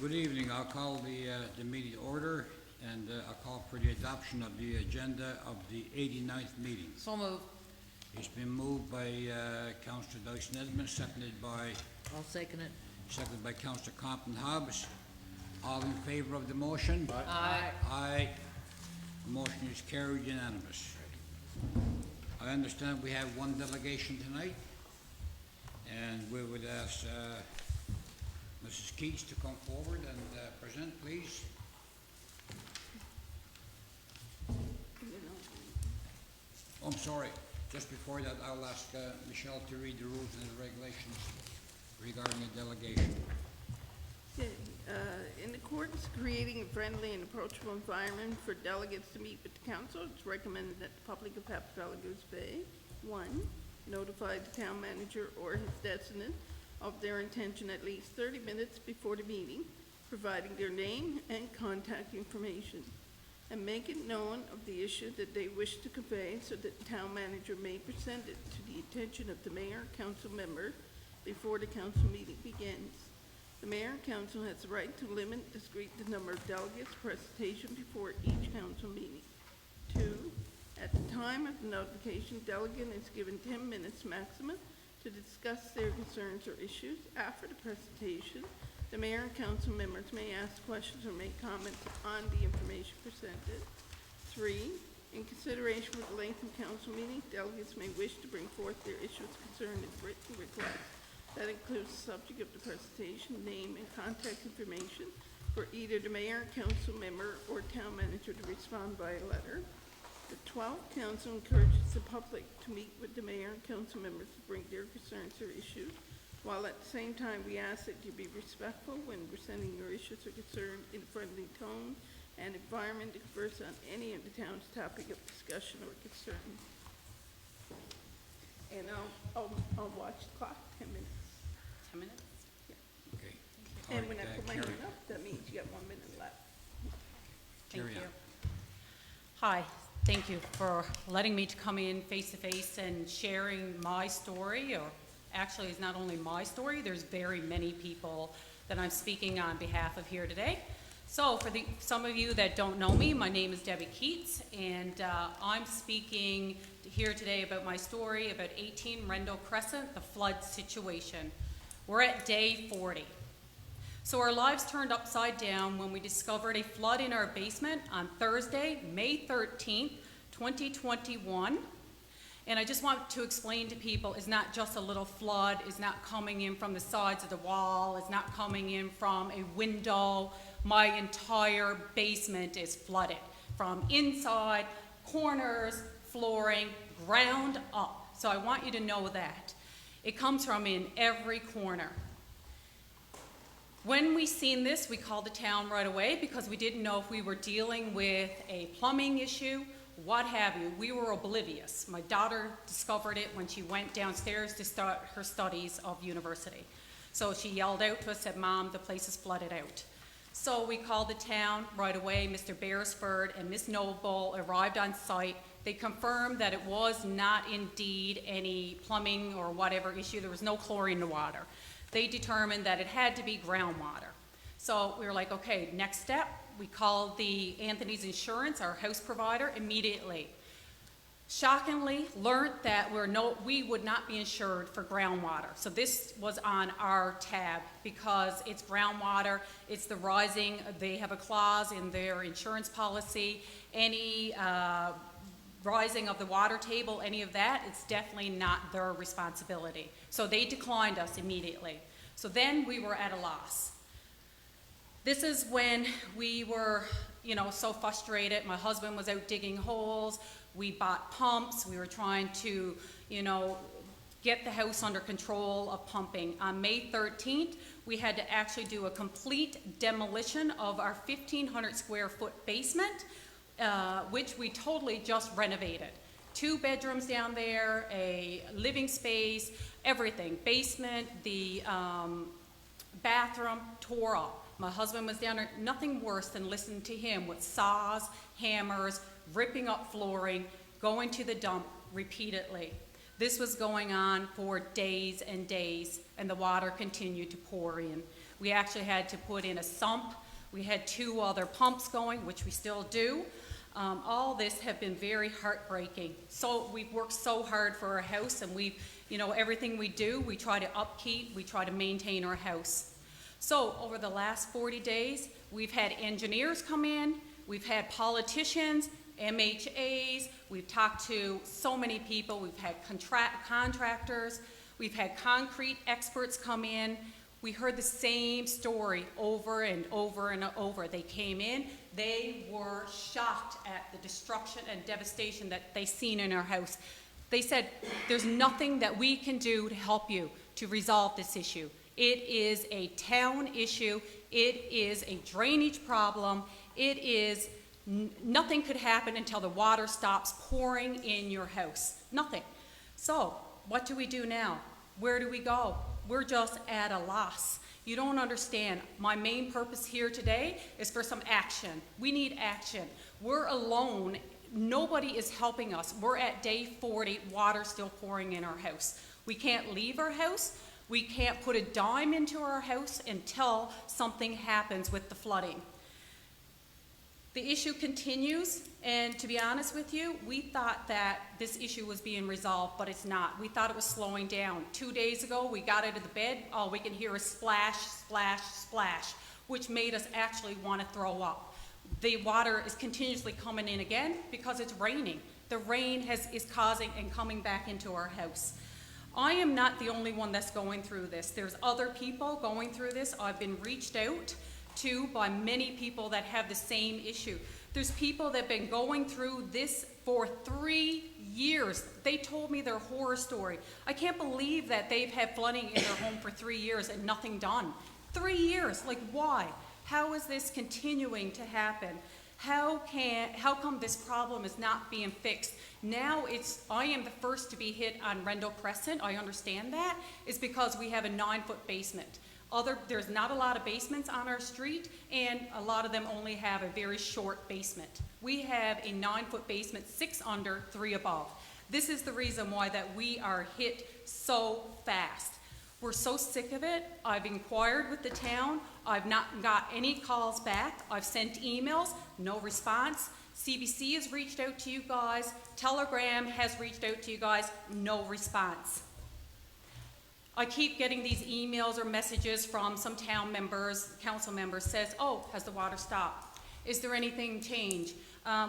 Good evening. I'll call the meeting to order, and I'll call for the adoption of the agenda of the 89th meeting. So moved. It's been moved by Councillor Dyson Edmonds, seconded by I'll second it. Councillor Compton Hobbs. All in favor of the motion? Aye. Aye. The motion is carried unanimous. I understand we have one delegation tonight, and we would ask Mrs. Keats to come forward and present, please. Oh, I'm sorry. Just before that, I'll ask Michelle to read the rules and the regulations regarding a delegation. Okay, in accordance with creating a friendly and approachable environment for delegates to meet with the council, it's recommended that the public of Valley-Goose Bay, 1, notify the town manager or his designate of their intention at least 30 minutes before the meeting, providing their name and contact information, and make it known of the issue that they wish to convey so that the town manager may present it to the attention of the mayor and council member before the council meeting begins. The mayor and council has the right to limit discreetly the number of delegates presentation before each council meeting. 2, at the time of the notification, delegate is given 10 minutes maximum to discuss their concerns or issues. After the presentation, the mayor and council members may ask questions or make comments on the information presented. 3, in consideration for the length of council meeting, delegates may wish to bring forth their issues, concern, and written requests. That includes the subject of the presentation, name, and contact information for either the mayor, council member, or town manager to respond by a letter. The 12th council encourages the public to meet with the mayor and council members to bring their concerns or issues, while at the same time we ask that you be respectful when presenting your issues or concerns in a friendly tone and environment to converse on any of the town's topic of discussion or concern. And I'll watch the clock, 10 minutes. 10 minutes? Yeah. Okay. And when I put my hand Carrie. up, that means you got 1 minute left. Thank Carry you. on. Hi, thank you for letting me to come in face to face and sharing my story, or actually it's not only my story, there's very many people that I'm speaking on behalf of here today. So for some of you that don't know me, my name is Debbie Keats, and I'm speaking here today about my story about 18 Rendell Crescent, the flood situation. We're at day 40. So our lives turned upside down when we discovered a flood in our basement on Thursday, May 13th, 2021. And I just want to explain to people, it's not just a little flood, it's not coming in from the sides of the wall, it's not coming in from a window. My entire basement is flooded from inside, corners, flooring, ground up. So I want you to know that. It comes from in every corner. When we seen this, we called the town right away because we didn't know if we were dealing with a plumbing issue, what have you. We were oblivious. My daughter discovered it when she went downstairs to start her studies of university. So she yelled out to us, said, "Mom, the place is flooded out." So we called the town right away. Mr. Beresford and Miss Noble arrived on site. They confirmed that it was not indeed any plumbing or whatever issue. There was no chlorine in the water. They determined that it had to be groundwater. So we were like, okay, next step, we called the Anthony's Insurance, our house provider, immediately. Shockingly, learned that we would not be insured for groundwater. So this was on our tab because it's groundwater, it's the rising, they have a clause in their insurance policy, any rising of the water table, any of that, it's definitely not their responsibility. So they declined us immediately. So then we were at a loss. This is when we were, so frustrated. My husband was out digging holes. We bought pumps. We were trying to, get the house under control of pumping. On May 13th, we had to actually do a complete demolition of our 1,500 square foot basement, which we totally just renovated. 2 bedrooms down there, a living space, everything. Basement, the bathroom tore up. My husband was down there, nothing worse than listening to him with saws, hammers, ripping up flooring, going to the dump repeatedly. This was going on for days and days, and the water continued to pour in. We actually had to put in a sump. We had 2 other pumps going, which we still do. All this have been very heartbreaking. So we've worked so hard for our house, and we've, everything we do, we try to upkeep, we try to maintain our house. So over the last 40 days, we've had engineers come in, we've had politicians, MHAs, we've talked to so many people, we've had contractors, we've had concrete experts come in. We heard the same story over and over and over. They came in, they were shocked at the destruction and devastation that they seen in our house. They said, there's nothing that we can do to help you to resolve this issue. It is a town issue, it is a drainage problem, it is, nothing could happen until the water stops pouring in your house. Nothing. So, what do we do now? Where do we go? We're just at a loss. You don't understand. My main purpose here today is for some action. We need action. We're alone. Nobody is helping us. We're at day 40, water still pouring in our house. We can't leave our house. We can't put a dime into our house until something happens with the flooding. The issue continues, and to be honest with you, we thought that this issue was being resolved, but it's not. We thought it was slowing down. 2 days ago, we got out of the bed, all we can hear is splash, splash, splash, which made us actually want to throw up. The water is continuously coming in again because it's raining. The rain is causing and coming back into our house. I am not the only one that's going through this. There's other people going through this. I've been reached out to by many people that have the same issue. There's people that have been going through this for 3 years. They told me their horror story. I can't believe that they've had flooding in their home for 3 years and nothing done. 3 years, like why? How is this continuing to happen? How come this problem is not being fixed? Now I am the first to be hit on Rendell Crescent. I understand that. It's because we have a 9-foot basement. There's not a lot of basements on our street, and a lot of them only have a very short basement. We have a 9-foot basement, 6 under, 3 above. This is the reason why that we are hit so fast. We're so sick of it. I've inquired with the town. I've not got any calls back. I've sent emails, no response. CBC has reached out to you guys. Telegram has reached out to you guys, no response. I keep getting these emails or messages from some town members, council members, says, oh, has the water stopped? Is there anything changed?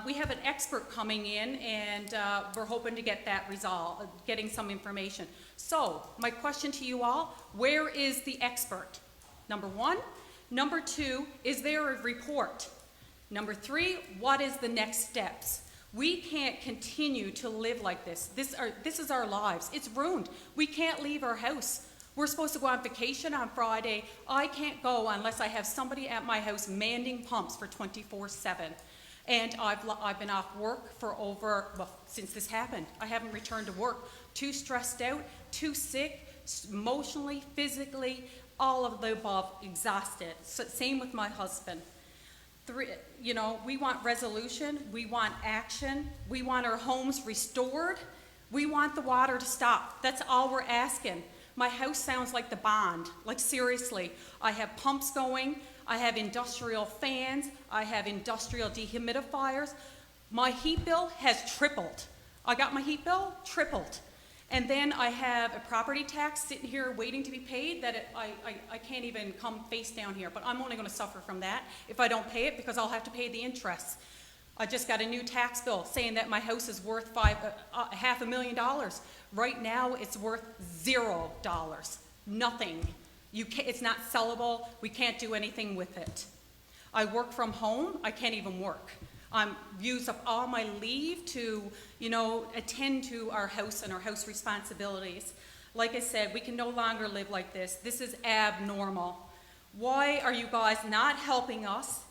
We have an expert coming in, and we're hoping to get that resolved, getting some information. So, my question to you all, where is the expert? Number 1. Number 2, is there a report? Number 3, what is the next steps? We can't continue to live like this. This is our lives. It's ruined. We can't leave our house. We're supposed to go on vacation on Friday. I can't go unless I have somebody at my house manning pumps for 24/7. And I've been off work for since this happened. I haven't returned to work. Too stressed out, too sick, emotionally, physically, all of the above, exhausted. So, same with my husband. We want resolution, we want action, we want our homes restored, we want the water to stop. That's all we're asking. My house sounds like the bond, like seriously. I have pumps going, I have industrial fans, I have industrial dehumidifiers. My heat bill has tripled. I got my heat bill tripled. And then I have a property tax sitting here waiting to be paid that I can't even come face down here, but I'm only going to suffer from that if I don't pay it because I'll have to pay the interest. I just got a new tax bill saying that my house is worth $500,000. Right now it's worth $0. Nothing. It's not sellable. We can't do anything with it. I work from home. I can't even work. Use up all my leave to, attend to our house and our house responsibilities. Like I said, we can no longer live like this. This is abnormal. Why are you guys not helping us?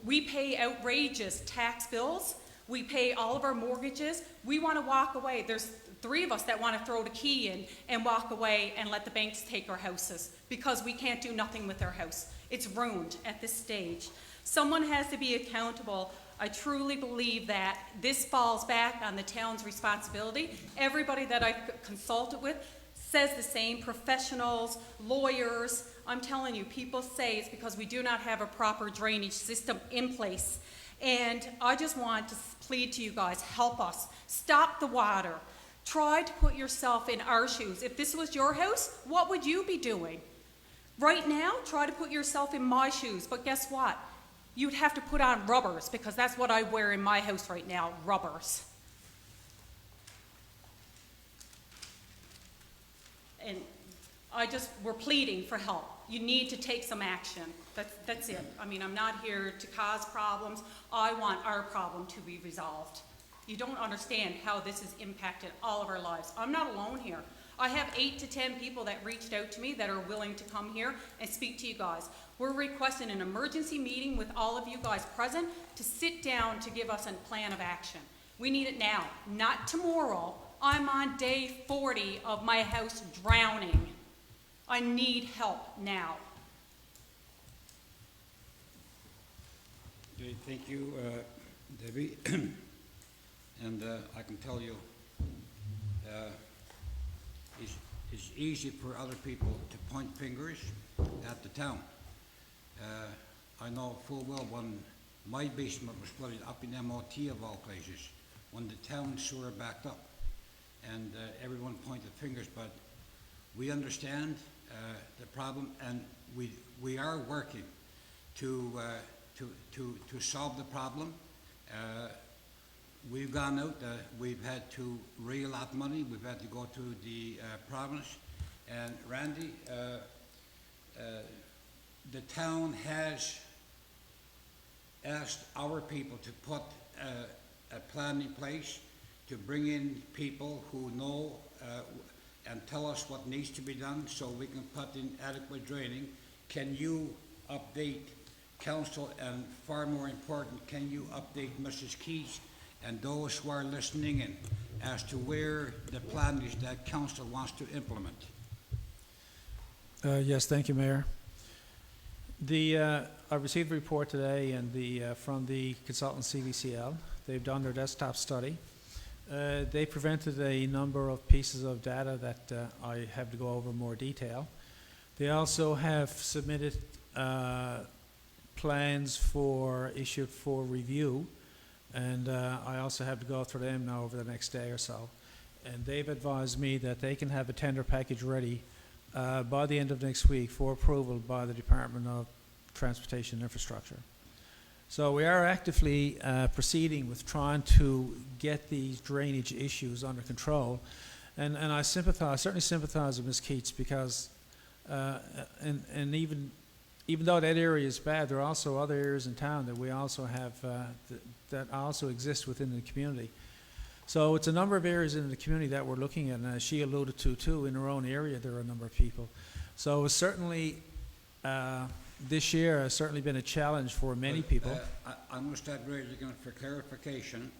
We pay outrageous tax bills. We pay all of our mortgages. We want to walk away. There's 3 of us that want to throw the key in and walk away and let the banks take our houses because we can't do nothing with our house. It's ruined at this stage. Someone has to be accountable. I truly believe that this falls back on the town's responsibility. Everybody that I've consulted with says the same, professionals, lawyers. I'm telling you, people say it's because we do not have a proper drainage system in place. And I just want to plead to you guys, help us. Stop the water. Try to put yourself in our shoes. If this was your house, what would you be doing? Right now, try to put yourself in my shoes. But guess what? You'd have to put on rubbers, because that's what I wear in my house right now, rubbers. And we're pleading for help. You need to take some action. That's it. I mean, I'm not here to cause problems. I want our problem to be resolved. You don't understand how this has impacted all of our lives. I'm not alone here. I have 8 to 10 people that reached out to me that are willing to come here and speak to you guys. We're requesting an emergency meeting with all of you guys present to sit down to give us a plan of action. We need it now, not tomorrow. I'm on day 40 of my house drowning. I need help now. Okay, thank you, Debbie. And I can tell you, it's easy for other people to point fingers at the town. I know full well when my basement was flooded up in MOT of all places, when the town sewer backed up, and everyone pointed fingers, but we understand the problem, and we are working to solve the problem. We've gone out, we've had to raise a lot of money, we've had to go to the province, and Randy, the town has asked our people to put a plan in place to bring in people who know and tell us what needs to be done so we can put in adequate draining. Can you update council, and far more important, can you update Mrs. Keys and those who are listening in as to where the plan is that council wants to implement? Yes, thank you, Mayor. I received a report today and from the consultant CVCL. They've done their desktop study. They presented a number of pieces of data that I have to go over in more detail. They also have submitted plans issued for review, and I also have to go through them now over the next day or so. And they've advised me that they can have a tender package ready by the end of next week for approval by the Department of Transportation and Infrastructure. So we are actively proceeding with trying to get these drainage issues under control. And I certainly sympathize with Ms. Keats, because and even though that area is bad, there are also other areas in town that we also have that also exist within the community. So it's a number of areas in the community that we're looking at, and as she alluded to too, in her own area there are a number of people. So it's certainly this year has certainly been a challenge for many people. I'm going to start right again for clarification,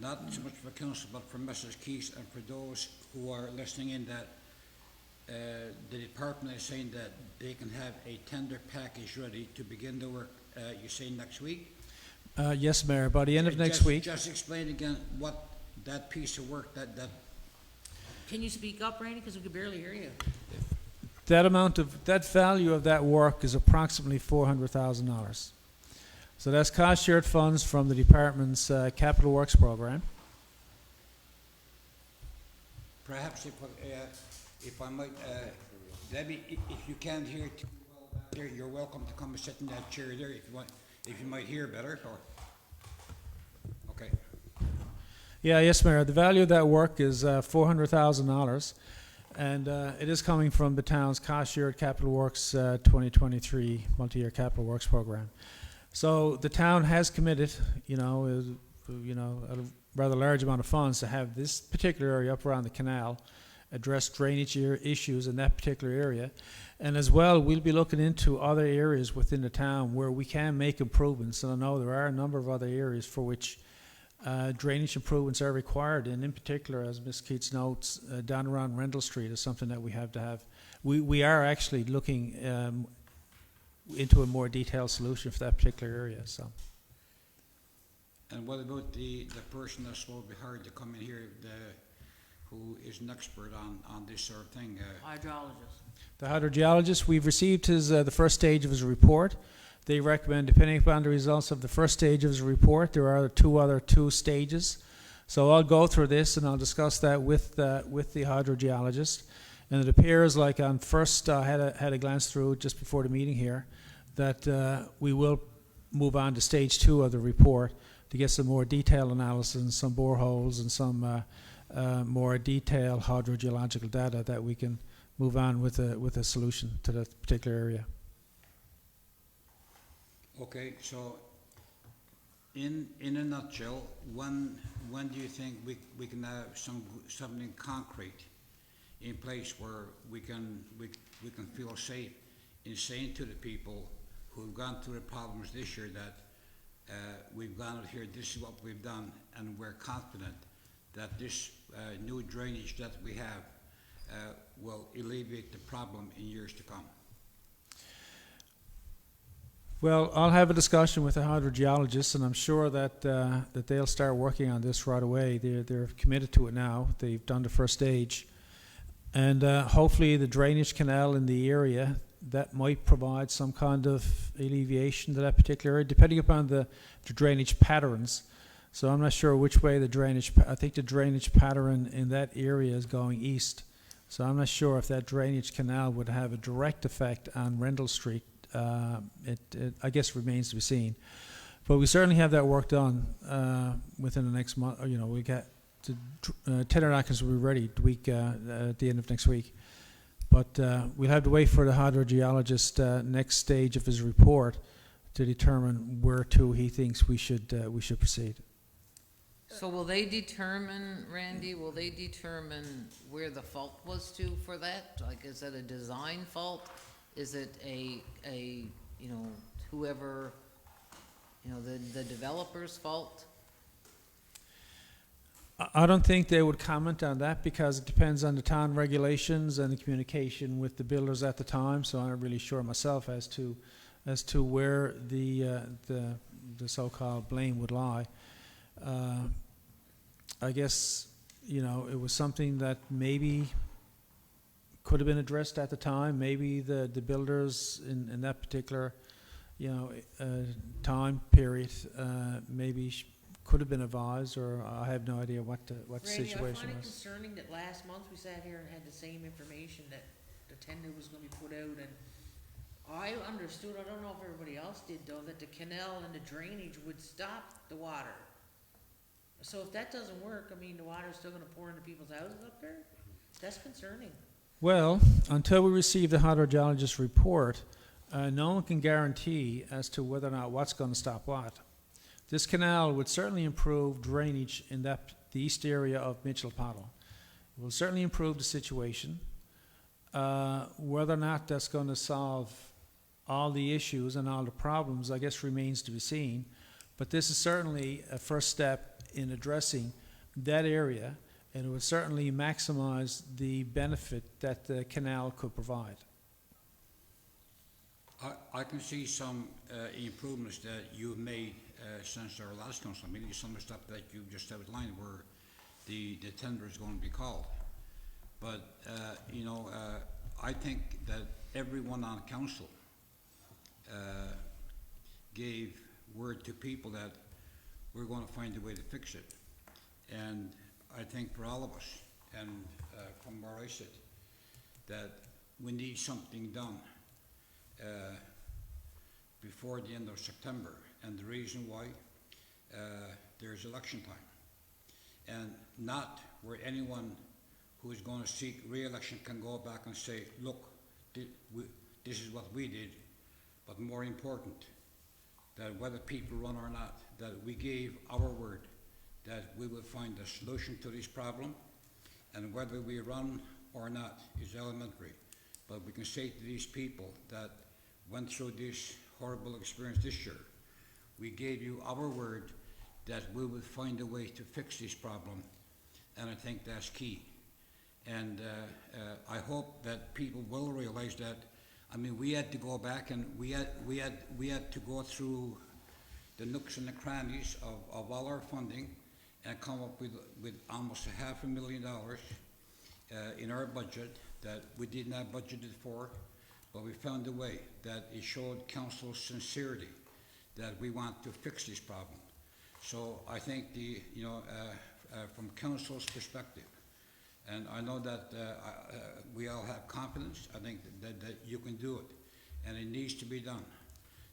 not so much for council, but for Mrs. Keys and for those who are listening in, that the department is saying that they can have a tender package ready to begin the work, you say next week? Yes, Mayor, by the end of next week. Just explain again what that piece of work, that Can you speak up, Randy, because we can barely hear you? That value of that work is approximately $400,000. So that's cost shared funds from the department's capital works program. perhaps if I might, Debbie, if you can't hear too well back there, you're welcome to come and sit in that chair there if you want, if you might hear better, or, okay. Yeah, yes, Mayor. The value of that work is $400,000, and it is coming from the town's cost-shared capital works 2023 multi-year capital works program. So the town has committed, a rather large amount of funds to have this particular area up around the canal address drainage issues in that particular area. And as well, we'll be looking into other areas within the town where we can make improvements. And I know there are a number of other areas for which drainage improvements are required, and in particular, as Ms. Keats notes, down around Rendell Street is something that we have to have. We are actually looking into a more detailed solution for that particular area. So. And what about the person that's will be hired to come in here, who is an expert on this sort of thing. Hydrologist. The hydrogeologist, we've received his the first stage of his report. They recommend, depending upon the results of the first stage of his report, there are two stages. So I'll go through this and I'll discuss that with the hydrogeologist. And it appears like on first, I had a glance through just before the meeting here, that we will move on to stage 2 of the report to get some more detailed analysis and some boreholes and some more detailed hydrogeological data that we can move on with a solution to that particular area. Okay, so in a nutshell, when do you think we can have something concrete in place where we can feel safe in saying to the people who've gone through the problems this year that we've gone out here, this is what we've done, and we're confident that this new drainage that we have will alleviate the problem in years to come? Well, I'll have a discussion with the hydrogeologists, and I'm sure that that they'll start working on this right away. They're committed to it now. They've done the first stage, and hopefully the drainage canal in the area that might provide some kind of alleviation to that particular area, depending upon the drainage patterns. So I'm not sure which way the drainage. I think the drainage pattern in that area is going east. So I'm not sure if that drainage canal would have a direct effect on Rendell Street. It I guess remains to be seen, but we certainly have that work done within the next month. You know, we got tender knockers will be ready the week at the end of next week, but we'll have to wait for the hydrogeologist next stage of his report to determine where to he thinks we should proceed. So will they determine, Randy, will they determine where the fault was to for that? Like, is it a design fault? Is it a you know, whoever, you know, the developer's fault? I don't think they would comment on that because it depends on the town regulations and the communication with the builders at the time. So I'm not really sure myself as to where the so-called blame would lie. I guess, you know, it was something that maybe could have been addressed at the time. Maybe the builders in that particular, you know, time period maybe could have been advised, or I have no idea what the Randy, situation I find it was. concerning that last month we sat here and had the same information that the tender was gonna be put out, and I understood, I don't know if everybody else did though, that the canal and the drainage would stop the water. So if that doesn't work, I mean, the water's still gonna pour into people's houses up there? That's concerning. Well, until we receive the hydrogeologist report, no one can guarantee as to whether or not what's going to stop what. This canal would certainly improve drainage in the east area of Mitchell Pottle. It will certainly improve the situation. Whether or not that's going to solve all the issues and all the problems, I guess, remains to be seen. But this is certainly a first step in addressing that area, and it would certainly maximize the benefit that the canal could provide. I can see some improvements that you've made since our last council meeting, some of the stuff that you just outlined where the tender is going to be called. But, you know, I think that everyone on council gave word to people that we're going to find a way to fix it. And I think for all of us, and from where I sit, that we need something done before the end of September. And the reason why, there's election time. And not where anyone who is going to seek re-election can go back and say, look, this is what we did. But more important, that whether people run or not, that we gave our word that we will find a solution to this problem, and whether we run or not is elementary. But we can say to these people that went through this horrible experience this year, we gave you our word that we will find a way to fix this problem, and I think that's key. And I hope that people will realize that. I mean, we had to go back and we had to go through the nooks and the crannies of all our funding and come up with almost $500,000 in our budget that we did not budgeted for, but we found a way that it showed council's sincerity that we want to fix this problem. So I think from council's perspective, and I know that we all have confidence, I think that you can do it, and it needs to be done.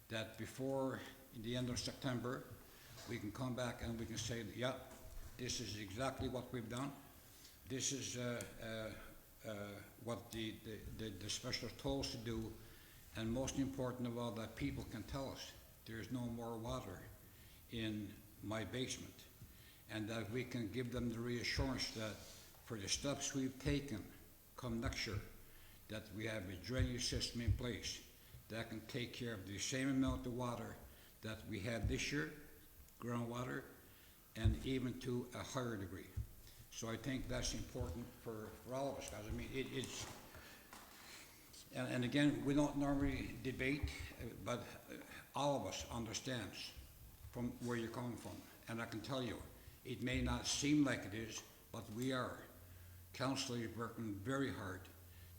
That before the end of September, we can come back and we can say, yeah, this is exactly what we've done. This is what the specialist told us to do, and most important of all, that people can tell us there's no more water in my basement, and that we can give them the reassurance that for the steps we've taken come next year, that we have a drainage system in place that can take care of the same amount of water that we had this year, groundwater, and even to a higher degree. So I think that's important for all of us, guys. I mean, it's, and again, we don't normally debate, but all of us understands from where you're coming from. And I can tell you, it may not seem like it is, but we are. Council is working very hard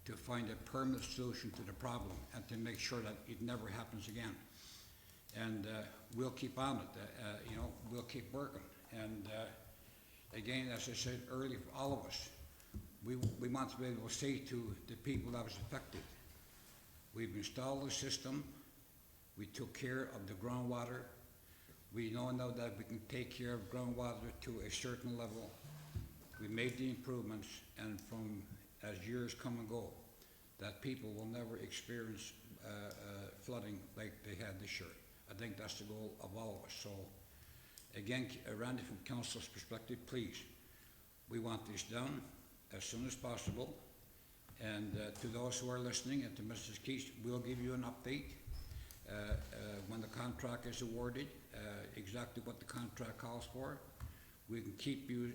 to find a permanent solution to the problem and to make sure that it never happens again. And we'll keep on it, we'll keep working. And again, as I said earlier, for all of us, we want to be able to say to the people that was affected, we've installed the system, we took care of the groundwater, we know now that we can take care of groundwater to a certain level, we made the improvements, and from as years come and go, that people will never experience flooding like they had this year. I think that's the goal of all of us. So again, Randy, from council's perspective, please, we want this done as soon as possible. And to those who are listening, and to Mrs. Keith, we'll give you an update when the contract is awarded, exactly what the contract calls for. We can keep you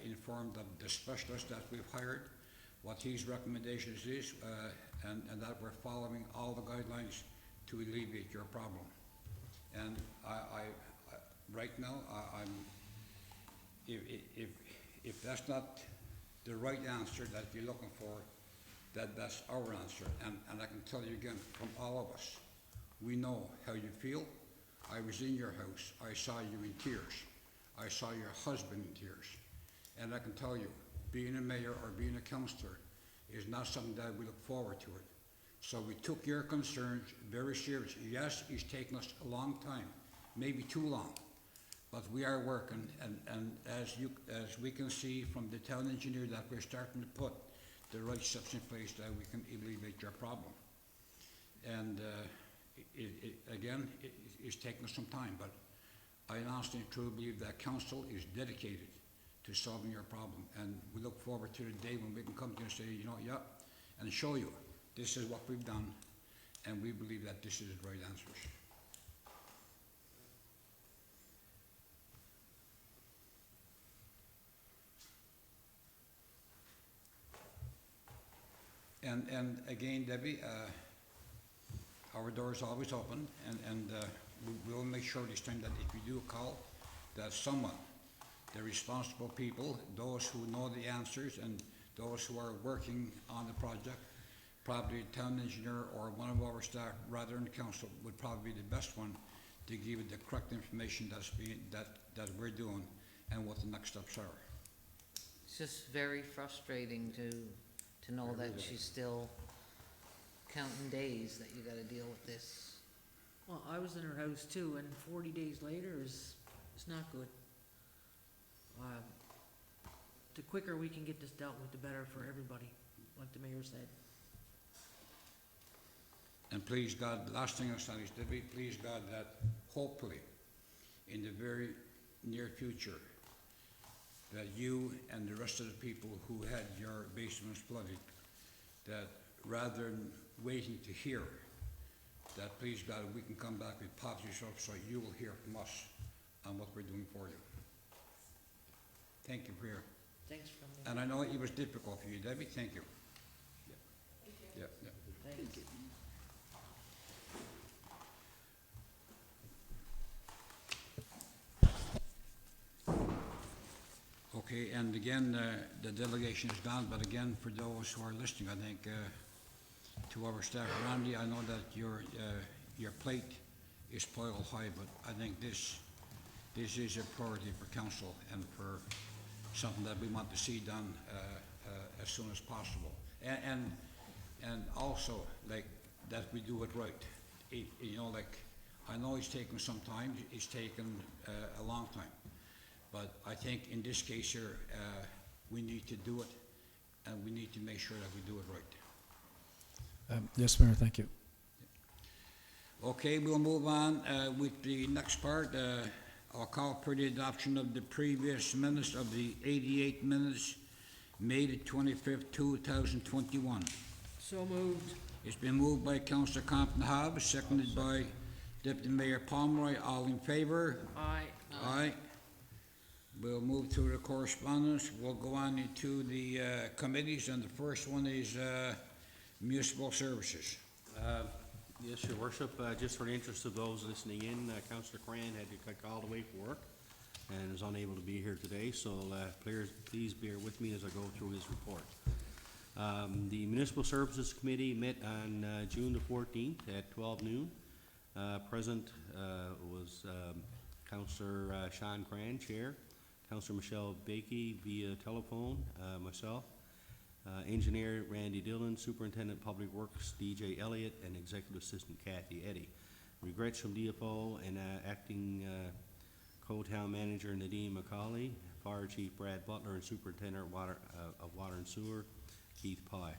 informed of the specialist that we've hired, what his recommendations is, and that we're following all the guidelines to alleviate your problem. And I right now, if that's not the right answer that you're looking for, that's our answer. And I can tell you again, from all of us, we know how you feel. I was in your house. I saw you in tears. I saw your husband in tears. And I can tell you, being a mayor or being a councillor is not something that we look forward to it. So we took your concerns very seriously. Yes, it's taken us a long time, maybe too long, but we are working, and as we can see from the town engineer, that we're starting to put the right steps in place that we can alleviate your problem. And it's taken us some time, but I honestly and truly believe that council is dedicated to solving your problem, and we look forward to the day when we can come to you and say, yeah, and show you this is what we've done, and we believe that this is the right answers. And again, Debbie, our door is always open, and we will make sure this time that if you do a call, that someone, the responsible people, those who know the answers and those who are working on the project, probably a town engineer or one of our staff, rather than the council, would probably be the best one to give you the correct information that we're doing and what the next steps are. It's just very frustrating to know that she's still counting days that you gotta deal with this. Well, I was in her house too, and 40 days later is not good. The quicker we can get this dealt with, the better for everybody, like the mayor said. And please God, the last thing I said is, Debbie, please God, that hopefully in the very near future, that you and the rest of the people who had your basements flooded, that rather than waiting to hear, that please God, we can come back with positive stuff so you will hear from us on what we're doing for you. Thank you for your, Thanks for coming. and I know it was difficult for you, Debbie, thank you. Yeah. Thanks. Okay. Okay, and again, the delegation is gone, but again, for those who are listening, I think, to our staff around you, I know that your plate is piled high, but I think this is a priority for council and for something that we want to see done as soon as possible. And also, like, that we do it right. You know, like, I know it's taken some time, it's taken a long time, but I think in this case here, we need to do it, and we need to make sure that we do it right. Yes, Mayor, thank you. Okay, we'll move on with the next part. I'll call for the adoption of the previous minutes of the 88 minutes, May the 25th, 2021. So moved. It's been moved by Councillor Compton Hobbs, seconded by Deputy Mayor Pomeroy. All in favor? Aye. Aye. We'll move to the correspondence. We'll go on into the committees, and the first one is municipal services. Yes, Your Worship, just for the interest of those listening in, Councillor Cran had to get called away for work and is unable to be here today, so please bear with me as I go through his report. The Municipal Services Committee met on June the 14th at 12 noon. Present was Councillor Sean Cran, Chair, Councillor Michelle Bakey via telephone, myself, Engineer Randy Dillon, Superintendent Public Works DJ Elliott, and Executive Assistant Kathy Eddy. Regrets from DFO and Acting Co-Town Manager Nadine McCauley, Fire Chief Brad Butler, and Superintendent of Water and Sewer Keith Pye.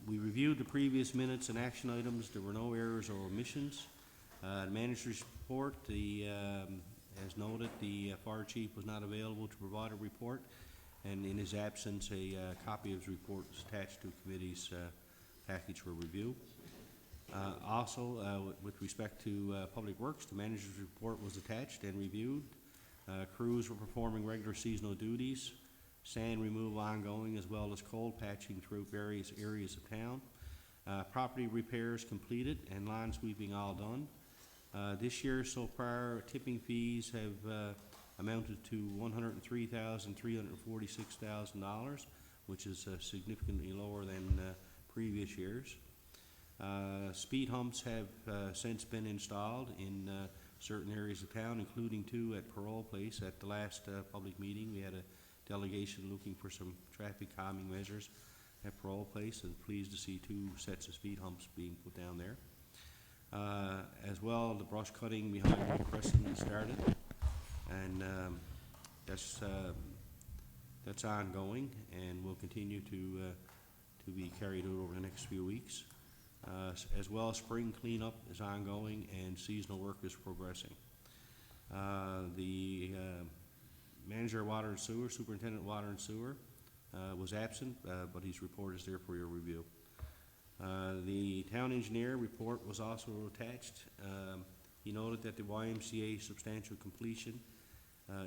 We reviewed the previous minutes and action items. There were no errors or omissions. The manager's report, as noted, the fire chief was not available to provide a report, and in his absence, a copy of his report was attached to the committee's package for review. Also, with respect to Public Works, the manager's report was attached and reviewed. Crews were performing regular seasonal duties, sand removal ongoing, as well as cold patching through various areas of town. Property repairs completed and lawn sweeping all done. This year so far, tipping fees have amounted to $103,346,000, which is significantly lower than previous years. Speed humps have since been installed in certain areas of town, including 2 at Parole Place. At the last public meeting, we had a delegation looking for some traffic calming measures at Parole Place, and pleased to see 2 sets of speed humps being put down there. As well, the brush cutting behind the Crescent started, and that's ongoing and will continue to be carried out over the next few weeks. As well, spring cleanup is ongoing and seasonal work is progressing. The manager of water and sewer, superintendent of water and sewer, was absent, but his report is there for your review. The town engineer report was also attached. He noted that the YMCA substantial completion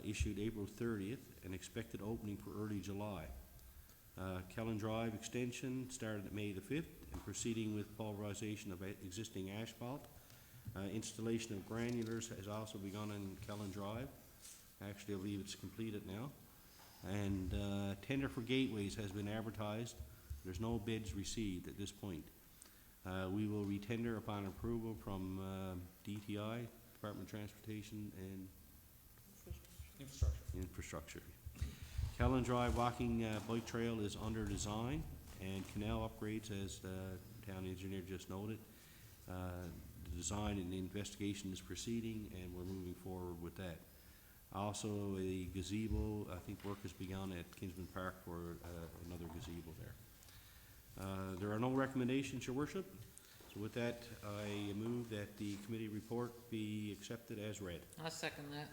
issued April 30th and expected opening for early July. Kellen Drive extension started at May the 5th and proceeding with pulverization of existing asphalt. Installation of granulars has also begun on Kellen Drive. Actually, I believe it's completed now. And tender for gateways has been advertised. There's no bids received at this point. We will retender upon approval from DTI, Department of Transportation and Infrastructure. Kellen Drive walking bike trail is under design, and canal upgrades, as the town engineer just noted. The design and the investigation is proceeding, and we're moving forward with that. Also, a gazebo, I think work has begun at Kinsman Park for another gazebo there. There are no recommendations, Your Worship. So with that, I move that the committee report be accepted as read. I'll second that.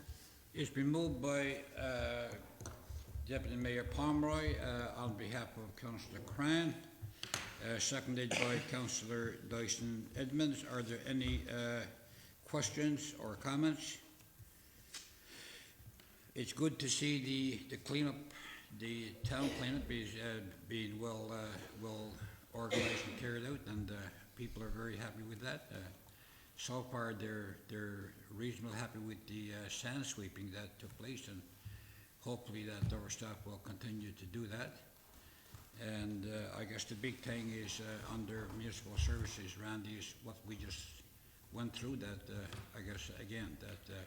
It's been moved by Deputy Mayor Pomeroy on behalf of Councillor Cran, seconded by Councillor Dyson Edmonds. Are there any questions or comments? It's good to see the cleanup, the town cleanup is being well organized and carried out, and people are very happy with that. So far, they're reasonably happy with the sand sweeping that took place, and hopefully that our staff will continue to do that. And I guess the big thing is under municipal services, Randy, is what we just went through, that I guess, again, that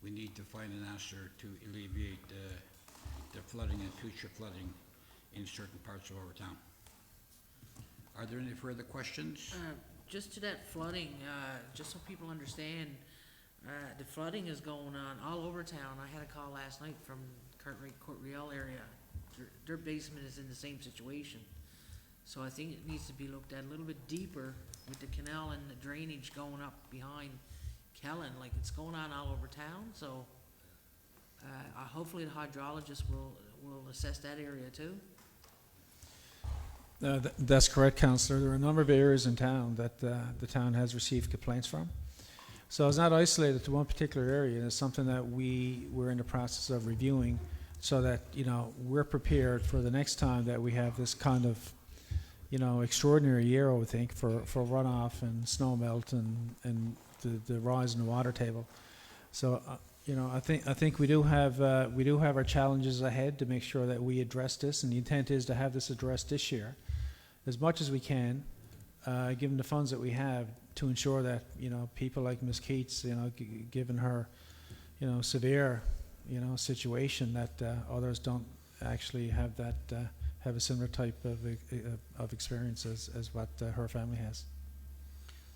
we need to find an answer to alleviate the flooding and future flooding in certain parts of our town. Are there any further questions? Just to that flooding, just so people understand, the flooding is going on all over town. I had a call last night from Cartwright, Court Real area. Their basement is in the same situation. So I think it needs to be looked at a little bit deeper with the canal and the drainage going up behind Kellen, like it's going on all over town. So hopefully the hydrologist will assess that area too. That's correct, Councillor. There are a number of areas in town that the town has received complaints from. So it's not isolated to one particular area. It's something that we're in the process of reviewing, so that, you know, we're prepared for the next time that we have this kind of, you know, extraordinary year, I would think, for runoff and snow melt and the rise in the water table. So, you know, I think we do have our challenges ahead to make sure that we address this, and the intent is to have this addressed this year as much as we can, given the funds that we have, to ensure that, you know, people like Ms. Keats, you know, given her, you know, severe, you know, situation, that others don't actually have that have a similar type of experience as what her family has.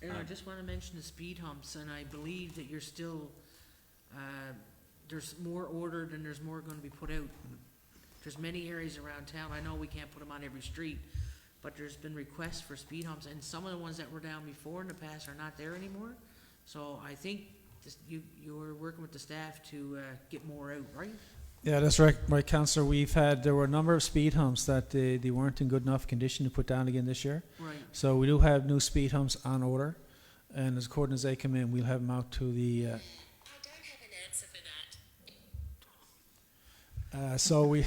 And I just want to mention the speed humps, and I believe that you're still, there's more ordered and there's more going to be put out. There's many areas around town. I know we can't put them on every street, but there's been requests for speed humps, and some of the ones that were down before in the past are not there anymore. So I think you're working with the staff to get more out, right? Yeah, that's right, Councillor. There were a number of speed humps that they weren't in good enough condition to put down again this year. Right. So we do have new speed humps on order, and as according as they come in, we'll have them out to the. I don't have an answer for that. So we.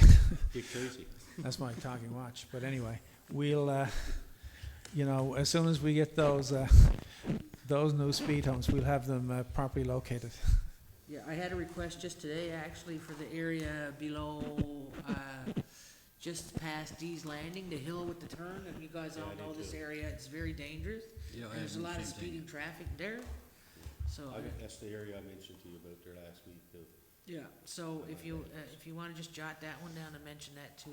Get crazy. That's my talking watch. But anyway, we'll, you know, as soon as we get those new speed humps, we'll have them properly located. Yeah, I had a request just today, actually, for the area below, just past Dee's Landing, the hill with the turn, and you guys all know this area, it's very dangerous. Yeah, And there's a lot of same thing. speeding traffic there, so. That's the area I mentioned to you about there last week, too. Yeah, so if you wanna just jot that one down and mention that to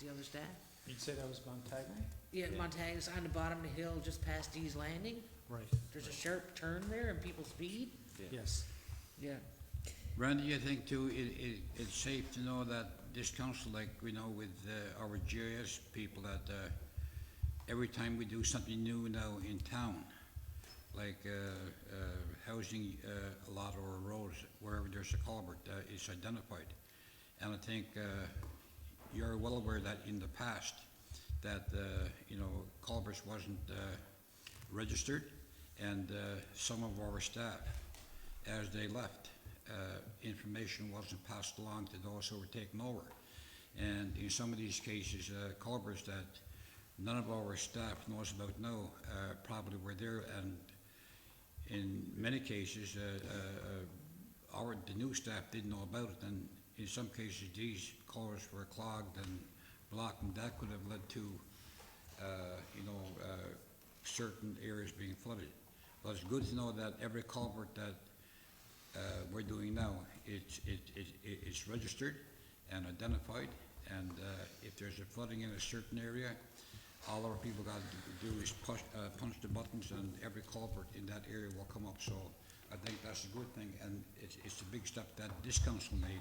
the other staff. You'd say that was Montagny? Yeah, Montana's on the bottom of the hill, just past Dee's Landing. Right. There's a sharp turn there and people speed. Yes. Yeah. Randy, I think too, it's safe to know that this council, like we know with our GIS people, that every time we do something new now in town, like housing a lot or roads, wherever there's a culvert, it's identified. And I think you're well aware that in the past that you know, culverts wasn't registered, and some of our staff, as they left, information wasn't passed along to those who were taking over. And in some of these cases, culverts that none of our staff knows about now probably were there, and in many cases the new staff didn't know about it, and in some cases these culverts were clogged and blocked, and that could have led to you know, certain areas being flooded. But it's good to know that every culvert that we're doing now, it's registered and identified, and if there's a flooding in a certain area, all our people got to do is punch the buttons, and every culvert in that area will come up. So I think that's a good thing, and it's a big step that this council made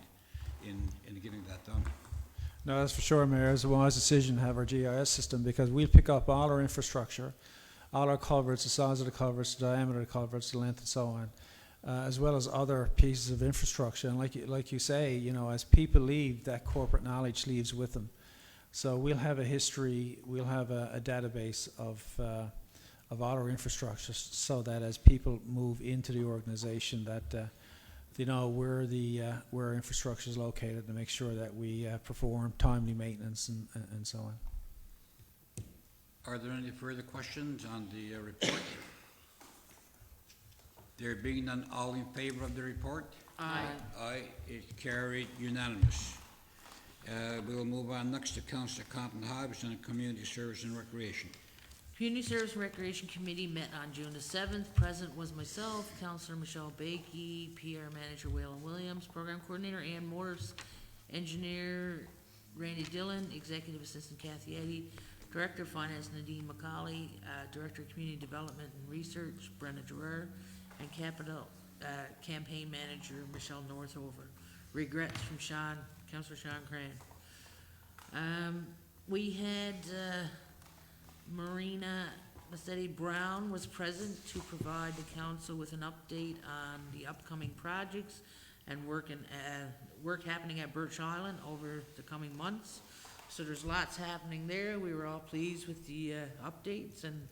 in getting that done. No, that's for sure, Mayor. It's a wise decision to have our GIS system, because we'll pick up all our infrastructure, all our culverts, the size of the culverts, the diameter of the culverts, the length, and so on, as well as other pieces of infrastructure. And like you say, you know, as people leave, that corporate knowledge leaves with them. So we'll have a history, we'll have a database of all our infrastructure, so that as people move into the organization, that they know where our infrastructure is located, to make sure that we perform timely maintenance and so on. Are there any further questions on the report? There being none, all in favor of the report? Aye. Aye, it carried unanimous. We'll move on next to Councillor Compton Hobbs on Community Service and Recreation. Community Service and Recreation Committee met on June the 7th. Present was myself, Councillor Michelle Bakey, PR Manager Waylon Williams, Program Coordinator Ann Morse, Engineer Randy Dillon, Executive Assistant Kathy Eddy, Director of Finance Nadine McCauley, Director of Community Development and Research Brenda Gerard, and Capital Campaign Manager Michelle Northover. Regrets from Councillor Sean Cran. We had Marina Massetti Brown was present to provide the council with an update on the upcoming projects and work happening at Birch Island over the coming months. So there's lots happening there. We were all pleased with the updates and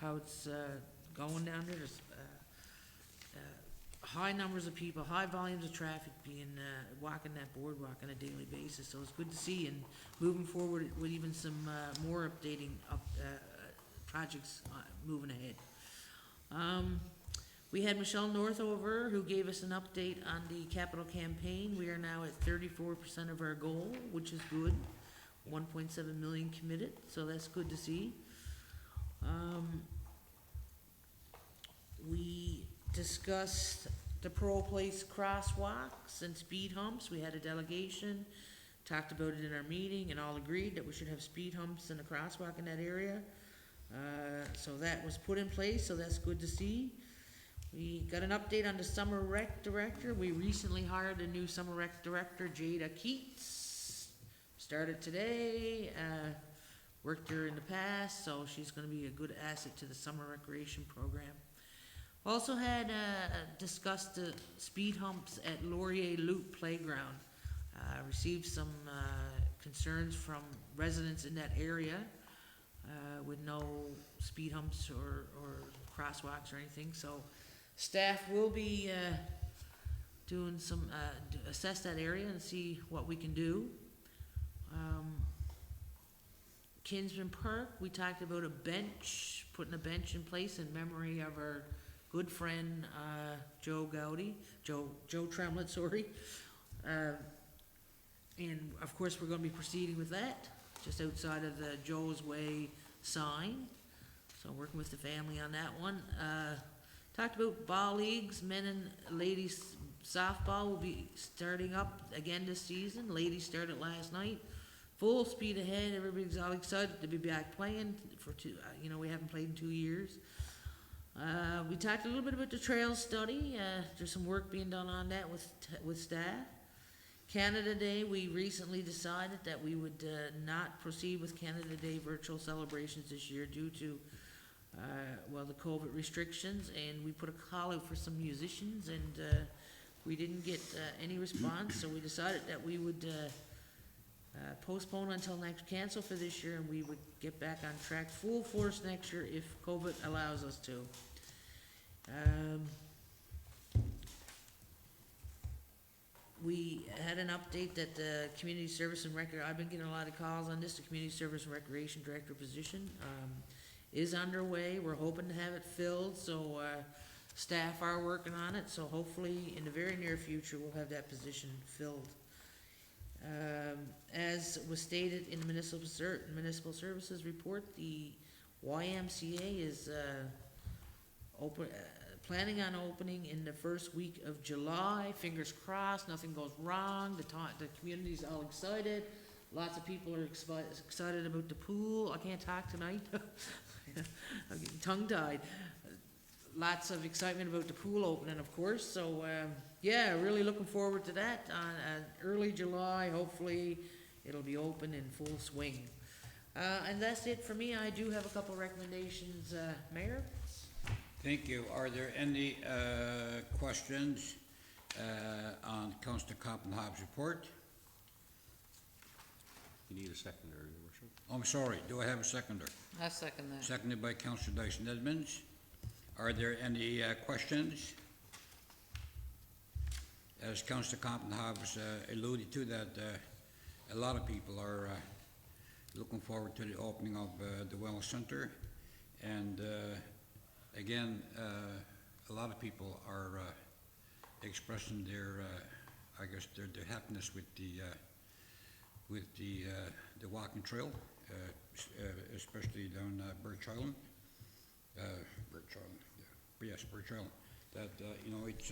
how it's going down there. There's high numbers of people, high volumes of traffic being walking that boardwalk on a daily basis. So it's good to see, and moving forward with even some more updating projects moving ahead. We had Michelle Northover, who gave us an update on the capital campaign. We are now at 34% of our goal, which is good. 1.7 million committed, so that's good to see. We discussed the Pearl Place crosswalks and speed humps. We had a delegation, talked about it in our meeting, and all agreed that we should have speed humps and a crosswalk in that area. So that was put in place, so that's good to see. We got an update on the summer rec director. We recently hired a new summer rec director, Jada Keats. Started today, worked there in the past, so she's gonna be a good asset to the summer recreation program. Also had discussed the speed humps at Laurier Loop Playground. Received some concerns from residents in that area with no speed humps or crosswalks or anything. So staff will be doing some, assess that area and see what we can do. Kinsman Park, we talked about a bench, putting a bench in place in memory of our good friend Joe Tremlett, sorry. And of course we're going to be proceeding with that, just outside of the Joe's Way sign. So working with the family on that one. Talked about ball leagues, men and ladies softball will be starting up again this season. Ladies started last night. Full speed ahead, everybody's all excited to be back playing for we haven't played in 2 years. We talked a little bit about the trail study. There's some work being done on that with staff. Canada Day, we recently decided that we would not proceed with Canada Day virtual celebrations this year due to the COVID restrictions, and we put a call out for some musicians, and we didn't get any response, so we decided that we would postpone until cancel for this year, and we would get back on track full force next year if COVID allows us to. We had an update that the Community Service and I've been getting a lot of calls on this, the Community Service and Recreation Director position is underway. We're hoping to have it filled, so staff are working on it, so hopefully in the very near future we'll have that position filled. As was stated in the Municipal Services Report, the YMCA is planning on opening in the first week of July. Fingers crossed, nothing goes wrong. The community's all excited. Lots of people are excited about the pool. I can't talk tonight. I'm getting tongue-tied. Lots of excitement about the pool opening, of course. So, really looking forward to that. Early July, hopefully, it'll be open in full swing. And that's it for me. I do have a couple recommendations, Mayor. Thank you. Are there any questions on Councillor Compton Hobbs' report? You need a seconder, Your Worship. Oh, I'm sorry, do I have a seconder? I second that. Seconded by Councillor Dyson Edmonds. Are there any questions? As Councillor Compton Hobbs alluded to, that a lot of people are looking forward to the opening of the Wellness Center, and again, a lot of people are expressing their I guess their happiness with the walking trail, especially down Birch Island. Birch Island, yeah. Yes, Birch Island. That, you know, it's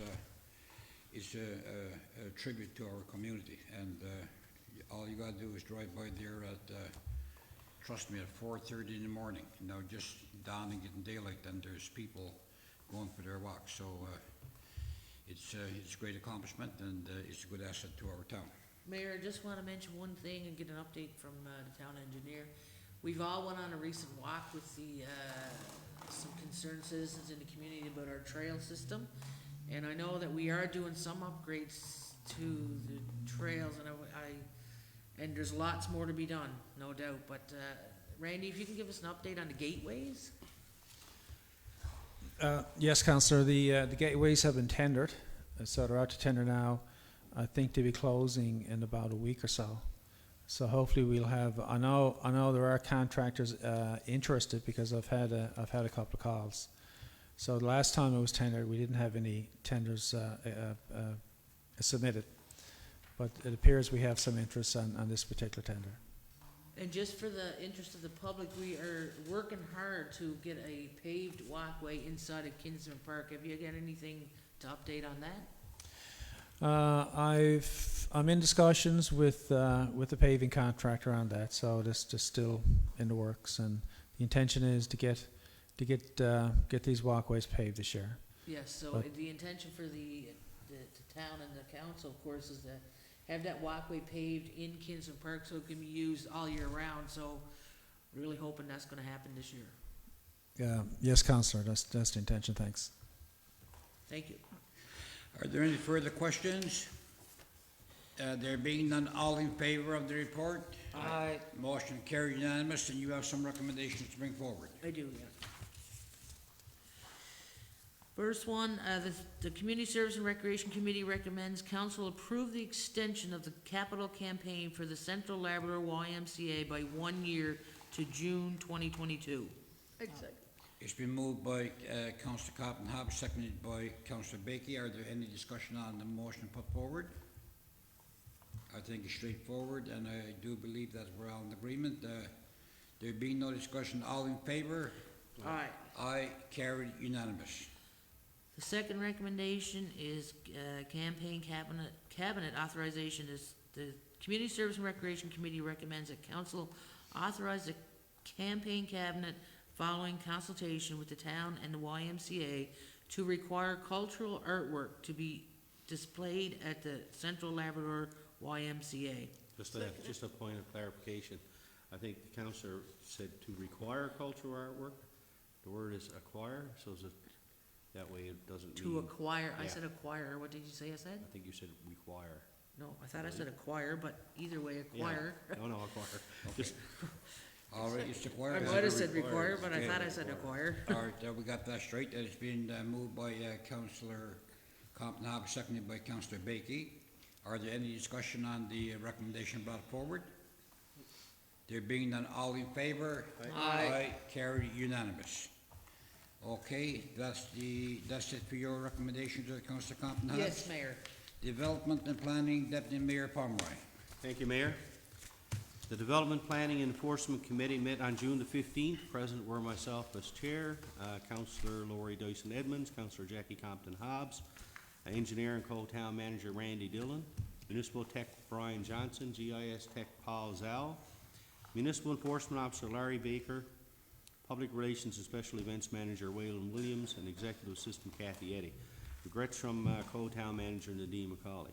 a tribute to our community, and all you gotta do is drive by there at, trust me, at 4:30 in the morning, you know, just dawn and getting daylight, and there's people going for their walks. So it's a great accomplishment, and it's a good asset to our town. Mayor, I just wanna mention one thing and get an update from, the town engineer. We've all went on a recent walk with some concerned citizens in the community about our trail system. And I know that we are doing some upgrades to the trails, and there's lots more to be done, no doubt. But, Randy, if you can give us an update on the gateways? Yes, Councillor, the gateways have been tendered, so they're out to tender now. I think they'll be closing in about a week or so. So hopefully we'll have, I know there are contractors interested, because I've had a couple of calls. So the last time it was tendered, we didn't have any tenders submitted, but it appears we have some interest on this particular tender. And just for the interest of the public, we are working hard to get a paved walkway inside of Kinsman Park. Have you got anything to update on that? I'm in discussions with the paving contractor on that, so this is still in the works, and the intention is to get these walkways paved this year. Yes, so But- the intention for the town and the council, of course, is to have that walkway paved in Kinsman Park so it can be used all year round, so really hoping that's gonna happen this year. Yes, Councillor, that's the intention. Thanks. Thank you. Are there any further questions? There being none, all in favor of the report? Aye. Motion carried unanimous, and you have some recommendations to bring forward. I do, yeah. First one, the Community Service and Recreation Committee recommends council approve the extension of the capital campaign for the Central Labrador YMCA by 1 year to June 2022. Exactly. It's been moved by Councillor Cotton Hobbs, seconded by Councillor Bakey. Are there any discussion on the motion put forward? I think it's straightforward, and I do believe that we're all in agreement. There being no discussion, all in favor? Aye. Aye, carried unanimous. The second recommendation is campaign cabinet authorization. Is the Community Service and Recreation Committee recommends that council authorize the campaign cabinet following consultation with the town and the YMCA to require cultural artwork to be displayed at the Central Labrador YMCA. Just a point of clarification. I think the councillor said to require cultural artwork. The word is acquire, so that way it doesn't mean. To acquire, I Yeah. said acquire, what did you say I said? I think you said require. No, I thought I said acquire, but either way, acquire. Yeah. No, acquire. Just, All right, it's I acquired. might have said require, requires. but I Yeah. thought I said acquire. All right, we got that straight. It's been moved by Councillor Compton Hobbs, seconded by Councillor Bakey. Are there any discussion on the recommendation brought forward? There being none, all in favor? Aye. Carried unanimous. Okay, that's it for your recommendation to Councillor Compton Hobbs? Yes, Mayor. Development and Planning, Deputy Mayor Pomeroy. thank you, Mayor. The Development Planning and Enforcement Committee met on June the 15th. Present were myself as chair, Councillor Laurie Dyson Edmonds, Councillor Jackie Compton Hobbs, Engineer and Co-Town Manager Randy Dillon, Municipal Tech Brian Johnson, GIS Tech Paul Zal, Municipal Enforcement Officer Larry Baker, Public Relations and Special Events Manager Waylon Williams, and Executive Assistant Kathy Eddy. Regrets from Co-Town Manager Nadine McCauley.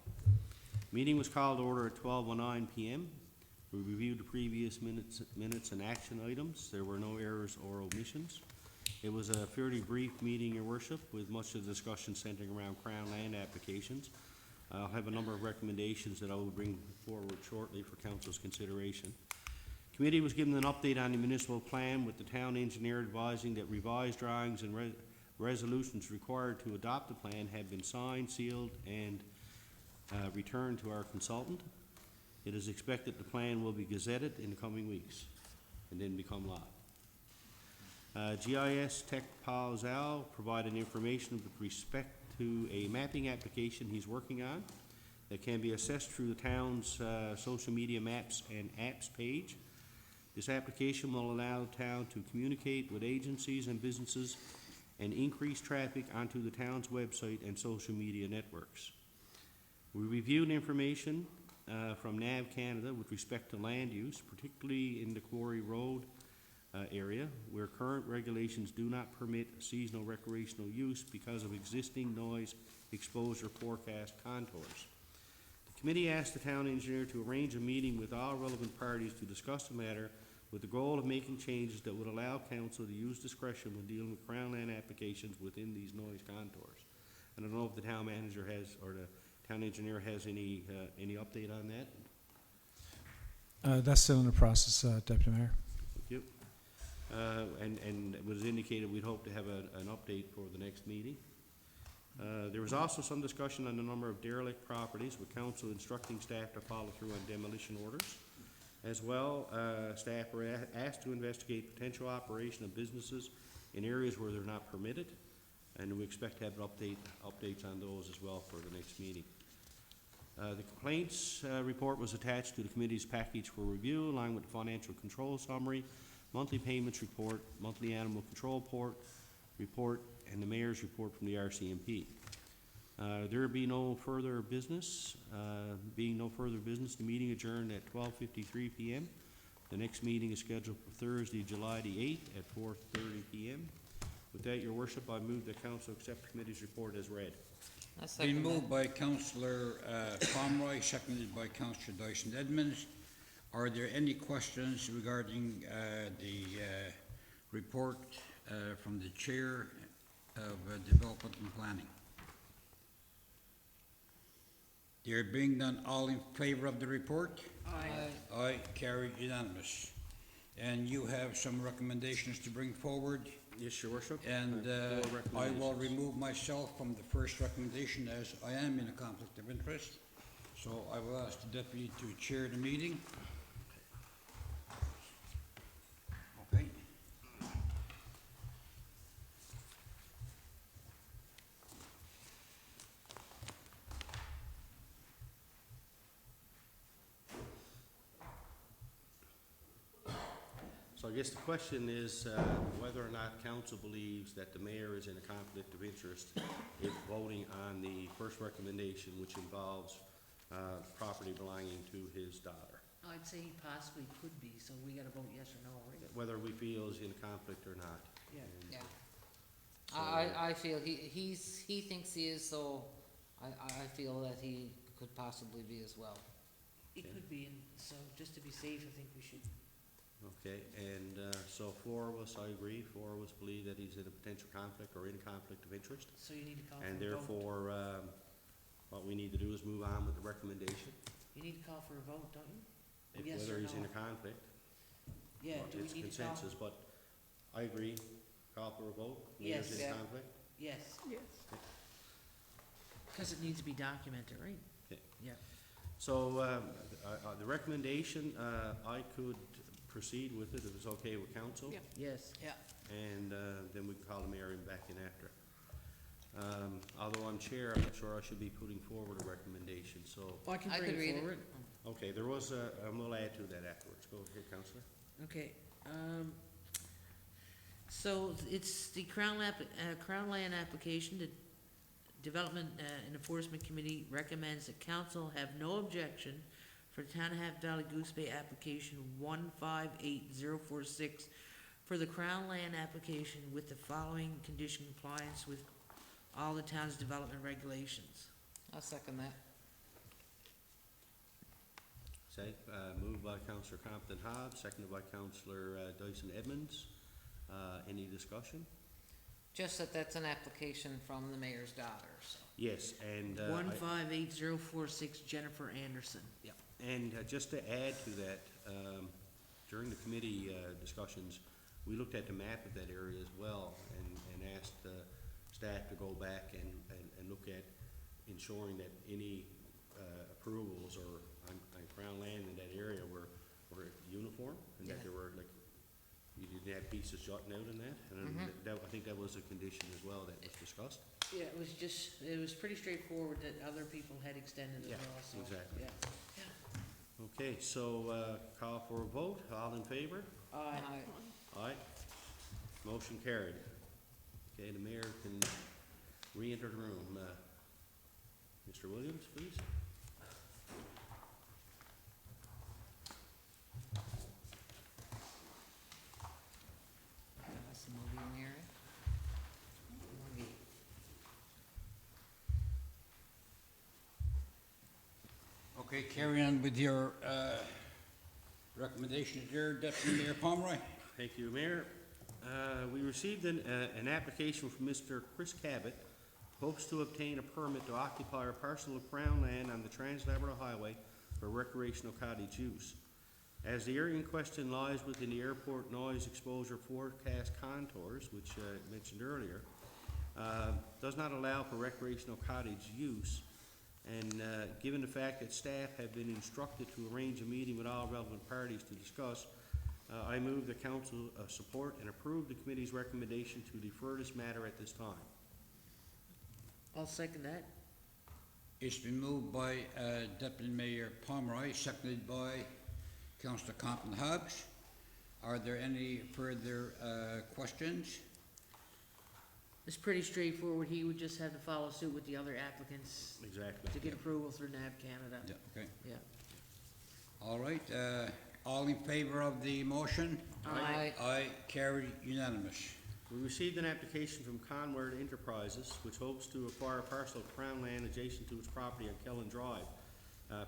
Meeting was called to order at 12:09 p.m. We reviewed the previous minutes and action items. There were no errors or omissions. It was a fairly brief meeting, Your Worship, with much of the discussion centering around Crown land applications. I'll have a number of recommendations that I will bring forward shortly for Council's consideration. Committee was given an update on the municipal plan, with the town engineer advising that revised drawings and resolutions required to adopt the plan have been signed, sealed, and returned to our consultant. It is expected the plan will be gazetted in the coming weeks and then become law. GIS Tech Paul Zal provided information with respect to a mapping application he's working on that can be accessed through the town's social media maps and apps page. This application will allow the town to communicate with agencies and businesses and increase traffic onto the town's website and social media networks. We reviewed information from NAV Canada with respect to land use, particularly in the Quarry Road area, where current regulations do not permit seasonal recreational use because of existing noise exposure forecast contours. The committee asked the town engineer to arrange a meeting with all relevant parties to discuss the matter with the goal of making changes that would allow council to use discretion when dealing with Crown land applications within these noise contours. I don't know if the town manager has, or the town engineer has any update on that? That's still in the process, Deputy Mayor. Thank you. And it was indicated we'd hope to have an update for the next meeting. There was also some discussion on the number of derelict properties, with council instructing staff to follow through on demolition orders. As well, staff were asked to investigate potential operation of businesses in areas where they're not permitted, and we expect to have updates on those as well for the next meeting. The complaints report was attached to the committee's package for review, along with the financial control summary, monthly payments report, monthly animal control report, and the mayor's report from the RCMP. There be no further business. Being no further business, the meeting adjourned at 12:53 p.m. The next meeting is scheduled for Thursday, July the 8th at 4:30 p.m. With that, your worship, I move that council accept the committee's report as read. I second Been that. moved by Councillor Pomeroy, seconded by Councillor Dyson Edmonds. Are there any questions regarding the report from the Chair of Development and Planning? There being none, all in favour of the report? Aye. Aye, carried unanimous. And you have some recommendations to bring forward, Yes, your worship. and Four I will recommendations. remove myself from the first recommendation, as I am in a conflict of interest. So I will ask the deputy to chair the meeting. Okay. So I guess the question is whether or not council believes that the mayor is in a conflict of interest if voting on the first recommendation, which involves property belonging to his daughter. I'd say he possibly could be, so we gotta vote yes or no, right? Whether we feel is in conflict or not. Yeah. And Yeah. so- I feel he thinks he is, so I feel that he could possibly be as well. It could be, and so just to be safe, I think we should. Okay, and so 4 of us, I agree, 4 of us believe that he's in a potential conflict or in conflict of interest. So you need to call for a And vote. therefore, what we need to do is move on with the recommendation. You need to call for a vote, don't you? If Yes whether or he's in no? a conflict, Yeah, well, do we it's need to call? consensus, but I agree. Call for a vote. Yes. Mayor's in Yeah. conflict. Yes, Yes. because it needs to be documented, right? Okay. Yeah. So, the recommendation, I could proceed with it if it's okay with council. Yeah. Yes. Yeah. And then we can call the mayor in back in after. Although I'm chair, I'm not sure I should be putting forward a recommendation, so, Well, I can I bring could read it it. forward. okay, there was and we'll add to that afterwards. Go ahead, councillor. Okay, so it's the Crown Land application. The Development and Enforcement Committee recommends that council have no objection for the Town of Valley-Goose Bay application 158046 for the Crown Land application with the following condition compliance with all the town's development regulations. I'll second that. Say, moved by councillor Compton Hobbs, seconded by councillor Dyson Edmonds. Any discussion? Just that that's an application from the mayor's daughter, so. Yes, and 158046 Jennifer Anderson. Yep. and just to add to that, during the committee discussions, we looked at the map of that area as well and asked staff to go back and look at ensuring that any approvals or on Crown land in that area were uniform, and that Yeah. there were like you didn't have pieces jotting out in that, and that, I think that was a condition as well that was discussed. Yeah, it was pretty straightforward that other people had extended as Yeah, well, so. exactly. Yeah. Okay, so, call for a vote, all in favor? Aye. Aye. Motion carried. Okay, the mayor can re-enter the room. Mr. Williams, please. That's the movie in here. Movie. Okay, carry on with your recommendations here, Deputy Mayor Pomeroy. Thank you, Mayor. We received an application from Mr. Chris Cabot, hopes to obtain a permit to occupy a parcel of Crown land on the Trans-Labrador Highway for recreational cottage use. As the area in question lies within the airport noise exposure forecast contours, which I mentioned earlier, does not allow for recreational cottage use, and given the fact that staff have been instructed to arrange a meeting with all relevant parties to discuss, I move the council support and approve the committee's recommendation to defer this matter at this time. I'll second that. It's been moved by Deputy Mayor Pomeroy, seconded by Councillor Compton Hobbs. Are there any further questions? It's pretty straightforward. He would just have to follow suit with the other applicants Exactly. to get approval through NAB Canada. Yeah, okay. Yeah. All right, all in favor of the motion? Aye. Aye, carried unanimous. We received an application from Conward Enterprises, which hopes to acquire a parcel of Crown land adjacent to its property on Kellen Drive.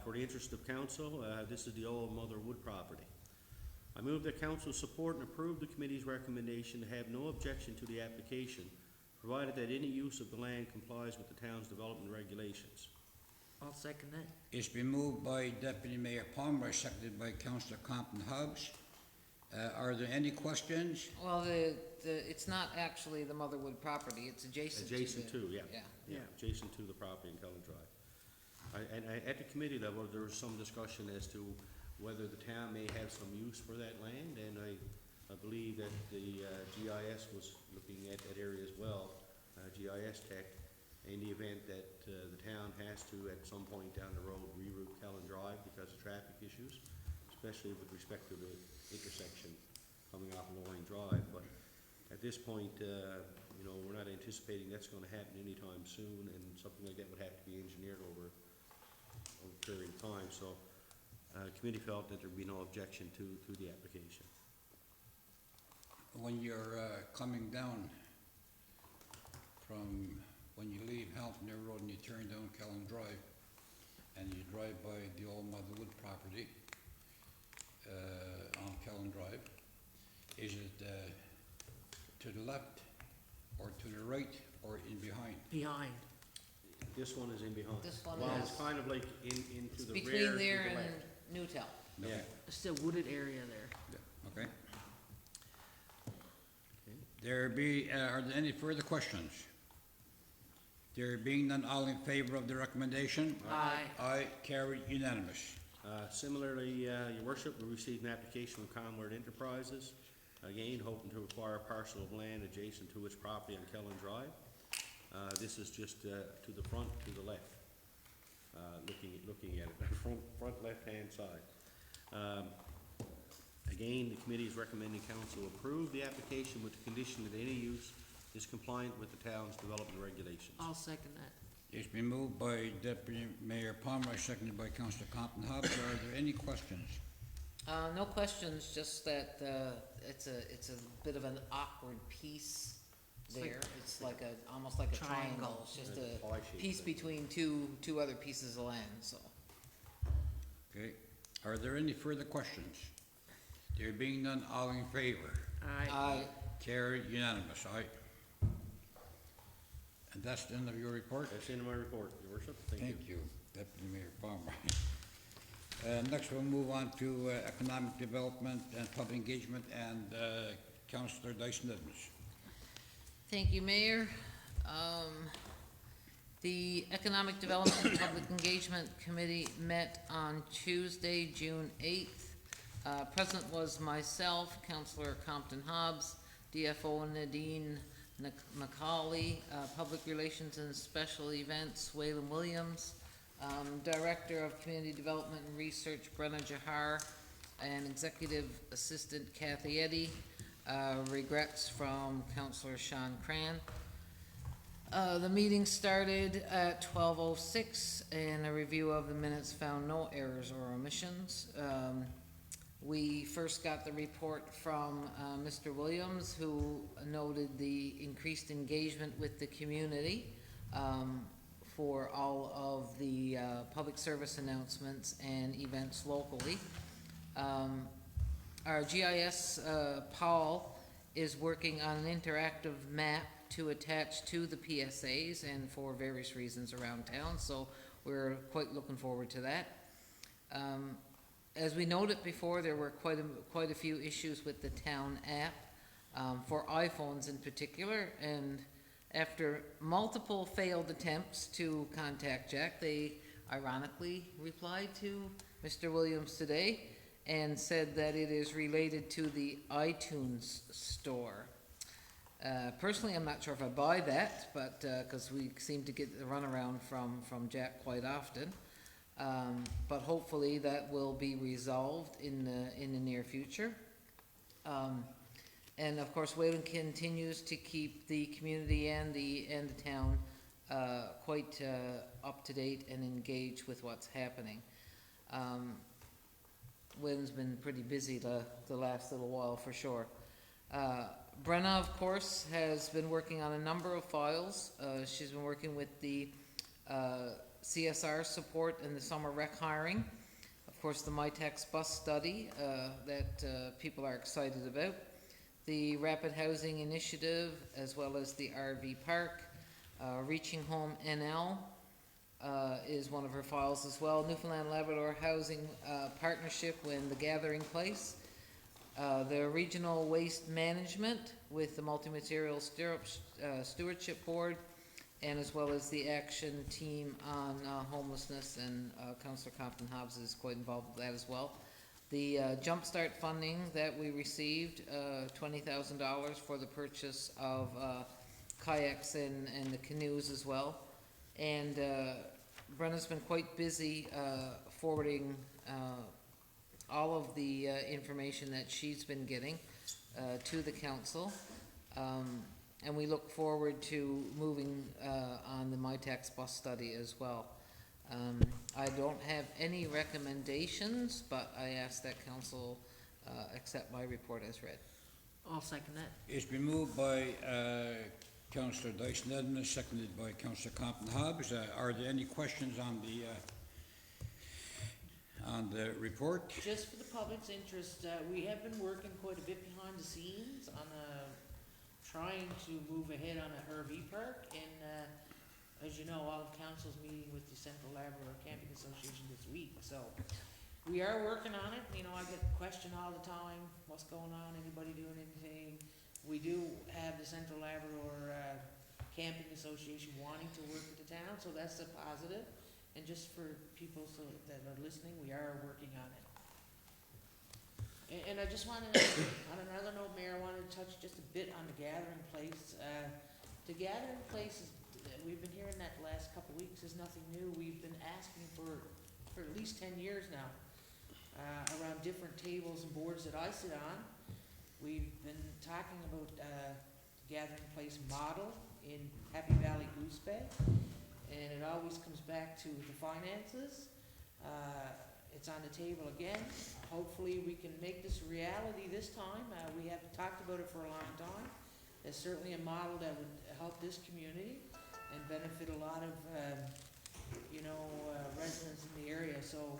For the interest of council, this is the old Mother Wood property. I move that council support and approve the committee's recommendation to have no objection to the application, provided that any use of the land complies with the town's development regulations. I'll second that. It's been moved by Deputy Mayor Pomeroy, seconded by Councillor Compton Hobbs. Are there any questions? Well, it's not actually the Motherwood property, it's adjacent to. Adjacent to, yeah. Yeah. Yeah, adjacent to the property in Kellen Drive. At the committee level, there was some discussion as to whether the town may have some use for that land, and I believe that the GIS was looking at that area as well, GIS Tech, in the event that the town has to, at some point down the road, reroute Kellen Drive because of traffic issues, especially with respect to the intersection coming off Loring Drive. But at this point, you know, we're not anticipating that's gonna happen anytime soon, and something like that would have to be engineered over a period of time. So, committee felt that there'd be no objection to the application. When you're coming down from, when you leave Halton Road and you turn down Kellen Drive, and you drive by the old Motherwood property on Kellen Drive, is it to the left or to the right or in behind? Behind. This one is in behind. This one Well, is- it's kind of like into It's the rear, between to there the and left. Newtel. Yeah. It's a wooded area there. Okay. Are there any further questions? There being none, all in favor of the recommendation? Aye. Aye, carried unanimous. Similarly, Your Worship, we received an application from Conward Enterprises, again hoping to acquire a parcel of land adjacent to its property on Kellen Drive. This is just to the front, to the left, looking at it, the front left-hand side. Again, the committee is recommending council approve the application with the condition that any use is compliant with the town's development regulations. I'll second that. It's been moved by Deputy Mayor Pomeroy, seconded by Councillor Compton Hobbs. Are there any questions? No questions, just that, it's a bit of an awkward piece It's like- there. It's like almost like a triangle. It's just Yeah, a pie-shaped piece thing. between two other pieces of land, so. Okay. Are there any further questions? There being none, all in favor? Aye. Carried unanimous. Aye. And that's the end of your report? That's the end of my report, Your Worship. Thank you. Thank you, Deputy Mayor Pomeroy. Next, we'll move on to economic development and public engagement, and Councillor Dyson Edmonds. Thank you, Mayor. The Economic Development and Public Engagement Committee met on Tuesday, June 8th, Present was myself, Councillor Compton Hobbs, DFO Nadine McCauley, Public Relations and Special Events Waylon Williams, Director of Community Development and Research Brenna Jahar, and Executive Assistant Kathy Eddy. Regrets from Councillor Sean Cran. The meeting started at 12:06, and a review of the minutes found no errors or omissions. We first got the report from Mr. Williams, who noted the increased engagement with the community for all of the public service announcements and events locally. Our GIS, Paul, is working on an interactive map to attach to the PSAs and for various reasons around town, so we're quite looking forward to that. As we noted before, there were quite a few issues with the town app, for iPhones in particular, and after multiple failed attempts to contact Jack, they ironically replied to Mr. Williams today and said that it is related to the iTunes store. Personally, I'm not sure if I buy that, but because we seem to get the runaround from Jack quite often. But hopefully that will be resolved in the near future. And of course, Wayland continues to keep the community and the town quite up to date and engaged with what's happening. Wayland's been pretty busy the last little while for sure. Brenna, of course, has been working on a number of files. She's been working with the CSR support and the summer rec hiring. Of course, the MyTax bus study that people are excited about. The Rapid Housing Initiative, as well as the RV Park. Reaching Home NL is one of her files as well. Newfoundland Labrador Housing Partnership and the Gathering Place. The Regional Waste Management with the Multi-Material Stewardship Board, and as well as the action team on homelessness, and Councillor Compton Hobbs is quite involved with that as well. The Jumpstart funding that we received, $20,000 for the purchase of kayaks and the canoes as well. And Brenna's been quite busy forwarding all of the information that she's been getting to the council. And we look forward to moving on the MyTax bus study as well. I don't have any recommendations, but I ask that council accept my report as read. I'll second that. It's been moved by Councillor Dyson Edmonds, seconded by Councillor Compton Hobbs. Are there any questions on the report? Just for the public's interest, we have been working quite a bit behind the scenes on trying to move ahead on a RV park, and as you know, all of council's meeting with the Central Labrador Camping Association this week, so we are working on it. You know, I get questioned all the time, what's going on, anybody doing anything? We do have the Central Labrador Camping Association wanting to work with the town, so that's a positive. And just for people that are listening, we are working on it. And I just wanted to, on another note, Mayor, I wanted to touch just a bit on the Gathering Place. The Gathering Place, we've been hearing that the last couple of weeks, is nothing new. We've been asking for at least 10 years now, around different tables and boards that I sit on. We've been talking about Gathering Place model in Happy Valley-Goose Bay, and it always comes back to the finances. It's on the table again. Hopefully we can make this a reality this time. We have talked about it for a long time. It's certainly a model that would help this community and benefit a lot of residents in the area. So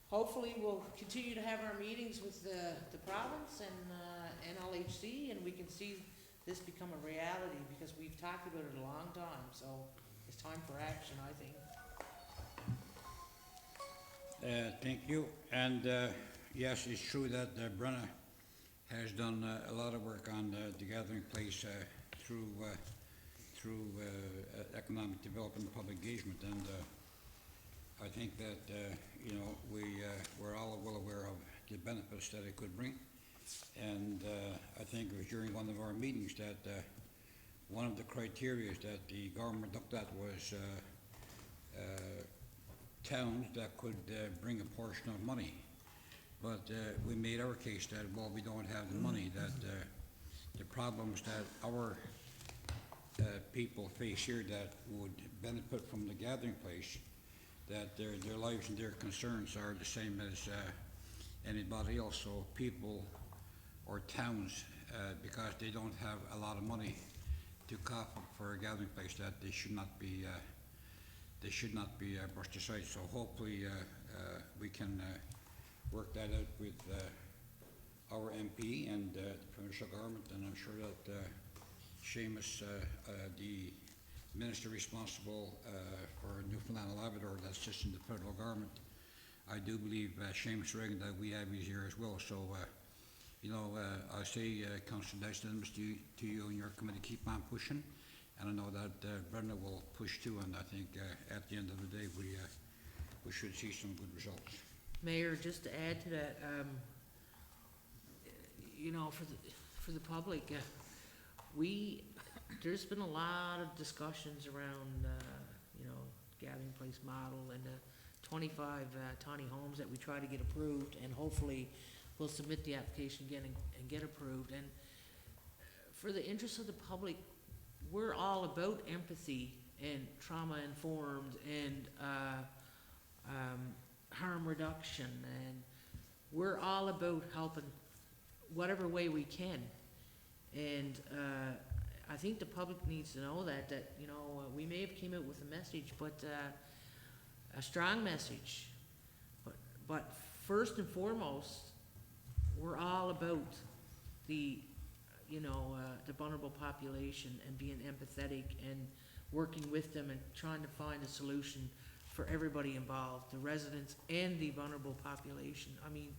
hopefully we'll continue to have our meetings with the province and NLHC, and we can see this become a reality, because we've talked about it a long time. So it's time for action, I think. Thank you. And yes, it's true that Brenna has done a lot of work on the Gathering Place through economic development and public engagement, and I think that we're all well aware of the benefits that it could bring. And I think it was during one of our meetings that one of the criteria that the government looked at was towns that could bring a portion of money. But we made our case that, well, we don't have the money, that the problems that our people face here that would benefit from the gathering place, that their lives and their concerns are the same as anybody else. So people or towns, because they don't have a lot of money to cough up for a gathering place, that they should not be brushed aside. So hopefully we can work that out with our MP and the provincial government, and I'm sure that Seamus, the minister responsible for Newfoundland and Labrador that sits in the federal government, I do believe Seamus Reagan that we have is here as well. So I say, Councillor Dyson, to you and your committee, keep on pushing, and I know that Brenda will push too, and I think at the end of the day we should see some good results. Mayor, just to add to that, for the public, there's been a lot of discussions around, gathering place model and the 25 tiny homes that we try to get approved, and hopefully we'll submit the application again and get approved. And for the interest of the public, we're all about empathy and trauma informed and harm reduction, and we're all about helping whatever way we can. And I think the public needs to know that we may have came out with a message, but a strong message. But first and foremost, we're all about the vulnerable population and being empathetic and working with them and trying to find a solution for everybody involved, the residents and the vulnerable population. I mean,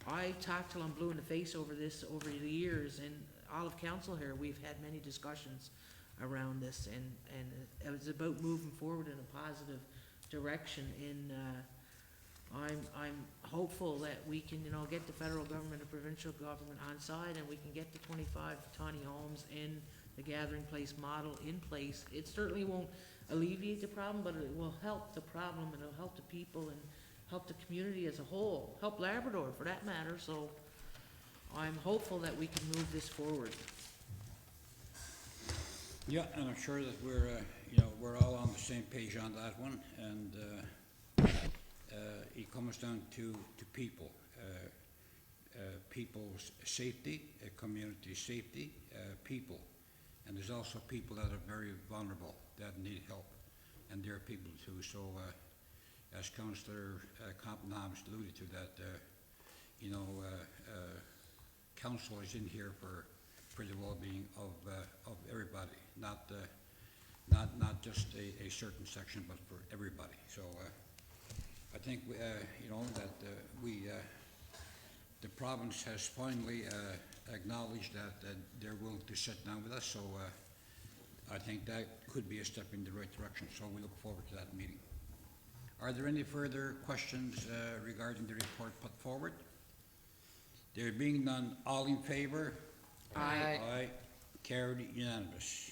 I talked till I'm blue in the face over this over the years, and all of council here, we've had many discussions around this, and it was about moving forward in a positive direction. And I'm hopeful that we can, get the federal government and provincial government on side, and we can get the 25 tiny homes and the gathering place model in place. It certainly won't alleviate the problem, but it will help the problem, and it'll help the people and help the community as a whole, help Labrador for that matter. So I'm hopeful that we can move this forward. Yeah, and I'm sure that we're all on the same page on that one, and it comes down to people, people's safety, community safety, people, and there's also people that are very vulnerable that need help, and there are people too. So, as Councillor Compton-Hams alluded to, that council is in here for the well-being of everybody, not just a certain section, but for everybody. So I think that the province has finally acknowledged that they're willing to sit down with us. So I think that could be a step in the right direction. So we look forward to that meeting. Are there any further questions regarding the report put forward? There being none, all in favor? Aye. Aye. Carried, unanimous.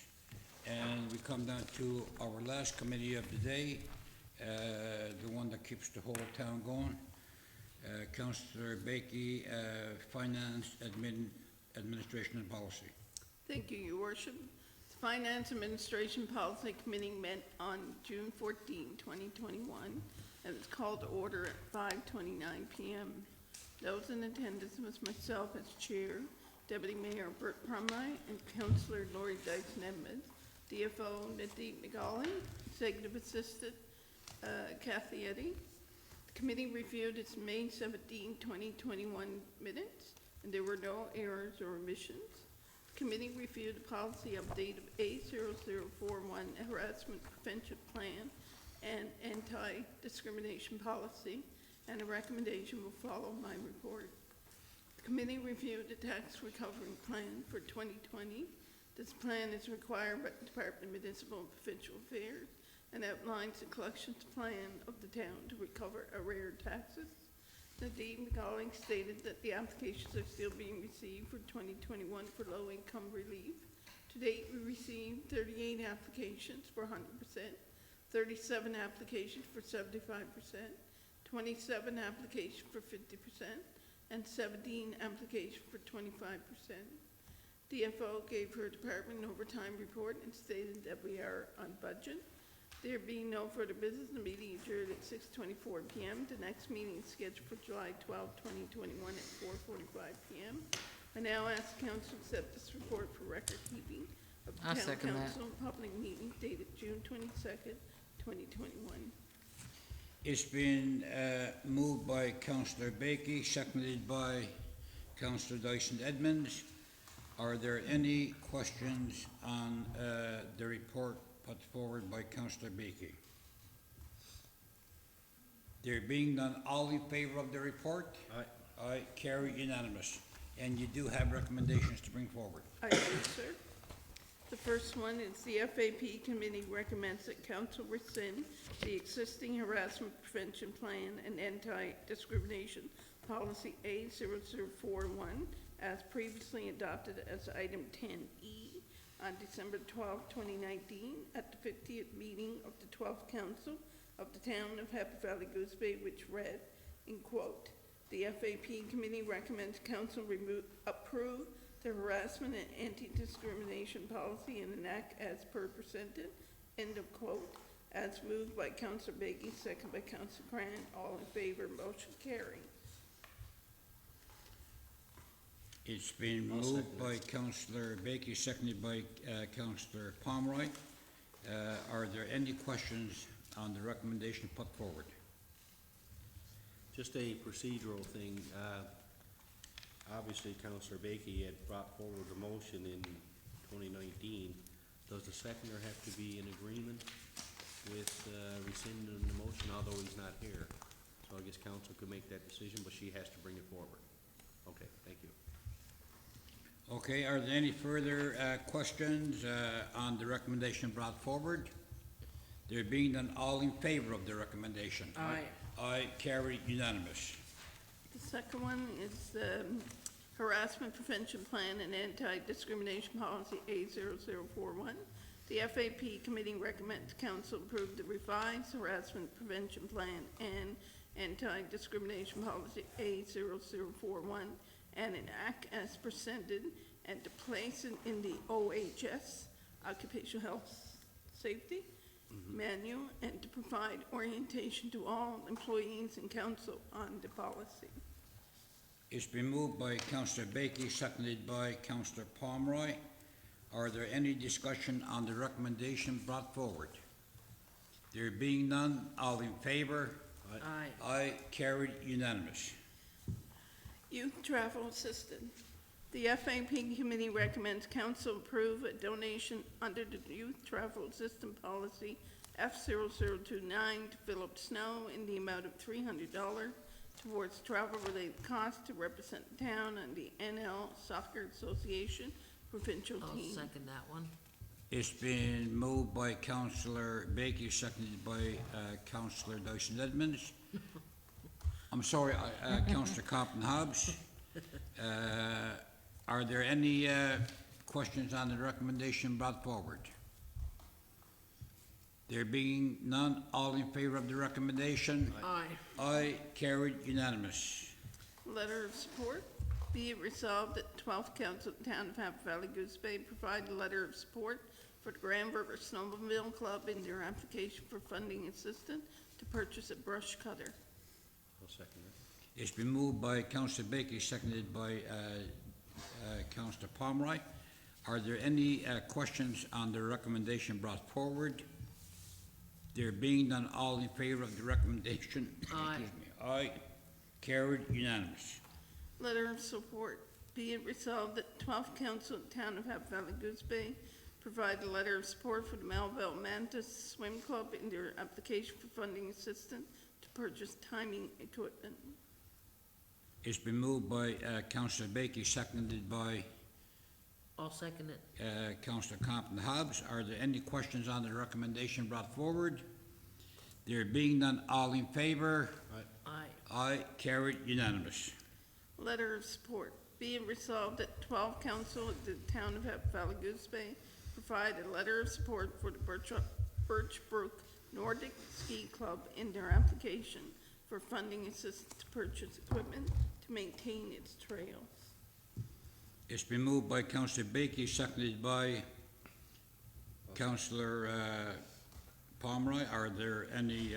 And we come down to our last committee of the day, the one that keeps the whole town going. Councillor Bakey, Finance, Administration and Policy. Thank you, Your Worship. The Finance Administration Policy Committee met on June 14, 2021, and it's called to order at 5:29 p.m. Those in attendance was myself as chair, Deputy Mayor Bert Prumley, and Councillor Lori Dyson-Edmonds, DFO Nadine McGauley, Executive Assistant Kathy Eddy. The committee reviewed its May 17, 2021 minutes, and there were no errors or omissions. The committee reviewed the policy update of A0041 harassment prevention plan and anti-discrimination policy, and a recommendation will follow my report. The committee reviewed the tax recovery plan for 2020. This plan is required by the Department of Municipal and Provincial Affairs and outlines the collections plan of the town to recover arrears taxes. Nadine McCalling stated that the applications are still being received for 2021 for low-income relief. To date, we received 38 applications for 100%, 37 applications for 75%, 27 applications for 50%, and 17 applications for 25%. DFO gave her department an overtime report and stated that we are on budget. There being no further business, the meeting adjourned at 6:24 p.m. The next meeting is scheduled for July 12, 2021 at 4:45 p.m. I now ask council to accept this report for record keeping of the I'll town second that. council public meeting dated June 22nd, 2021. It's been moved by Councillor Bakey, seconded by Councillor Dyson Edmonds. Are there any questions on the report put forward by Councillor Bakey? There being none, all in favour of the report? Aye. Aye, carried unanimous. And you do have recommendations to bring forward. I do, sir. The first one is the FAP committee recommends that council rescind the existing harassment prevention plan and anti-discrimination policy A0041 as previously adopted as item 10E on December 12, 2019 at the 50th meeting of the 12th Council of the Town of Happy Valley-Goose Bay, which read, in quote, the FAP committee recommends council approve the harassment and anti-discrimination policy and enact as per presented, end of quote, as moved by Councillor Bakey, second by Councillor Cran, all in favor, motion carried. It's been I'll moved second by Councillor Bakey, seconded by Councillor Pomeroy. Are there any questions on the recommendation put forward? Just a procedural thing. Obviously, Councillor Bakey had brought forward a motion in 2019. Does the seconder have to be in agreement with rescinding the motion, although he's not here? So I guess council could make that decision, but she has to bring it forward. Okay, thank you. Okay, are there any further questions on the recommendation brought forward? There being none, all in favour of the recommendation? Aye. Aye, carried unanimous. The second one is harassment prevention plan and anti-discrimination policy A0041. The FAP committee recommends council approve the revised harassment prevention plan and anti-discrimination policy A0041 and enact as presented and to place it in the OHS, Occupational Health Safety manual, and to provide orientation to all employees and council on the policy. It's been moved by Councillor Bakey, seconded by Councillor Pomeroy. Are there any discussion on the recommendation brought forward? There being none, all in favour? Aye. Aye, carried unanimous. Youth travel assistant. The FAP committee recommends council approve a donation under the youth travel assistant policy F0029 to Philip Snow in the amount of $300 towards travel-related costs to represent the town and the NL Soccer Association provincial I'll team. second that one. It's been moved by Councillor Bakey, seconded by Councillor Dyson Edmonds. I'm sorry, Councillor Compton Hobbs. Are there any questions on the recommendation brought forward? There being none, all in favour of the recommendation? Aye. Aye, carried unanimous. Letter of support. Be it resolved that the 12th Council of the Town of Happy Valley-Goose Bay provide a letter of support for the Grand River Snowmobile Club in their application for funding assistance to purchase a brush cutter. I'll second that. It's been moved by Councillor Bakey, seconded by Councillor Pomeroy. Are there any questions on the recommendation brought forward? There being none, all in favour of the recommendation? Aye. Excuse me. Aye, carried unanimous. Letter of support. Be it resolved that the 12th Council of the Town of Happy Valley-Goose Bay provide a letter of support for the Melville Mantis Swim Club in their application for funding assistance to purchase timing equipment. It's been moved by Councillor Bakey, seconded by I'll second it. Councillor Compton Hobbs. Are there any questions on the recommendation brought forward? There being none, all in favour? Aye. Aye, carried unanimous. Letter of support. Be it resolved that 12 council of the town of Valley-Goose Bay provide a letter of support for the Birchbrook Nordic Ski Club in their application for funding assistance to purchase equipment to maintain its trails. It's been moved by Councillor Bakey, seconded by Councillor Pomeroy. Are there any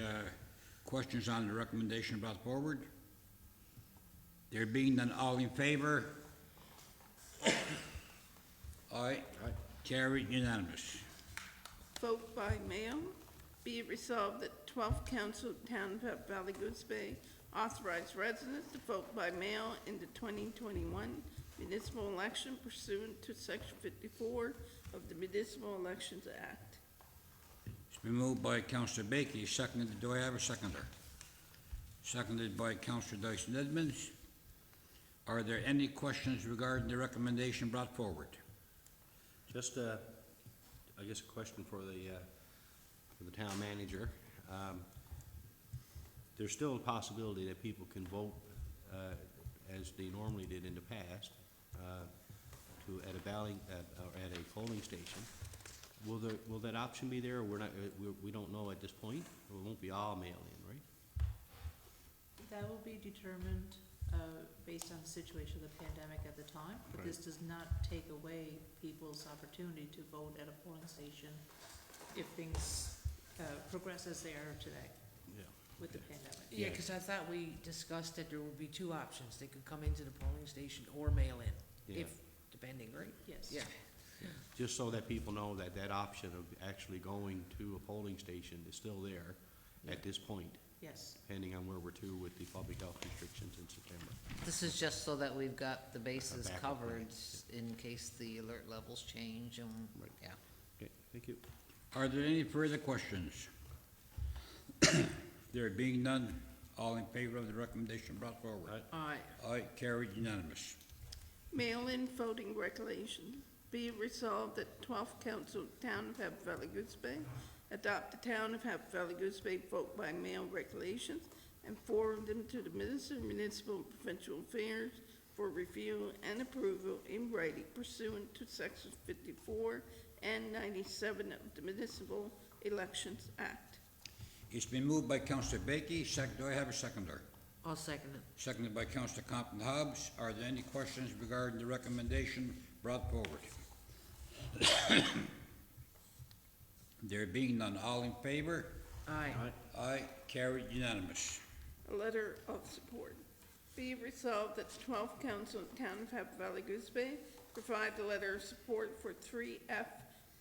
questions on the recommendation brought forward? There being none, all in favor? Aye. Carried unanimous. Vote by mail. Be it resolved that 12th Council of Town of Valley-Goose Bay authorize residents to vote by mail in the 2021 municipal election pursuant to Section 54 of the Municipal Elections Act. It's been moved by Councillor Bakey, seconded. Do I have a seconder? Seconded by Councillor Dyson Edmonds. Are there any questions regarding the recommendation brought forward? Just, I guess a question for the town manager. There's still a possibility that people can vote, as they normally did in the past, at a polling station. Will that option be there, or we don't know at this point? It won't be all mail-in, right? That will be determined based on the situation of the pandemic at the time, but Right. this does not take away people's opportunity to vote at a polling station if things progress as they are today Yeah. with the pandemic. Yeah, because I thought we discussed that there would be two options. They could come into the polling station or mail in, Yeah. if, depending, right? Yes. Yeah. Just so that people know that that option of actually going to a polling station is still there at this point, Yes. depending on where we're to with the public health restrictions in September. This is just so that we've got the bases backup covered plan. in case the alert levels change and, Right. yeah. Okay, thank you. Are there any further questions? There being none, all in favor of the recommendation brought forward? Aye. Aye, carried unanimous. Mail-in voting regulations. Be it resolved that 12th Council of Town of Valley-Goose Bay adopt the Town of Valley-Goose Bay vote by mail regulations and forward them to the Minister of Municipal and Provincial Affairs for review and approval in writing pursuant to Sections 54 and 97 of the Municipal Elections Act. It's been moved by Councillor Bakey. Do I have a seconder? I'll second it. Seconded by Councillor Compton Hobbs. Are there any questions regarding the recommendation brought forward? There being none, all in favor? Aye. Aye, carried unanimous. A letter of support. Be it resolved that the 12th Council of Town of Valley-Goose Bay provide a letter of support for 3F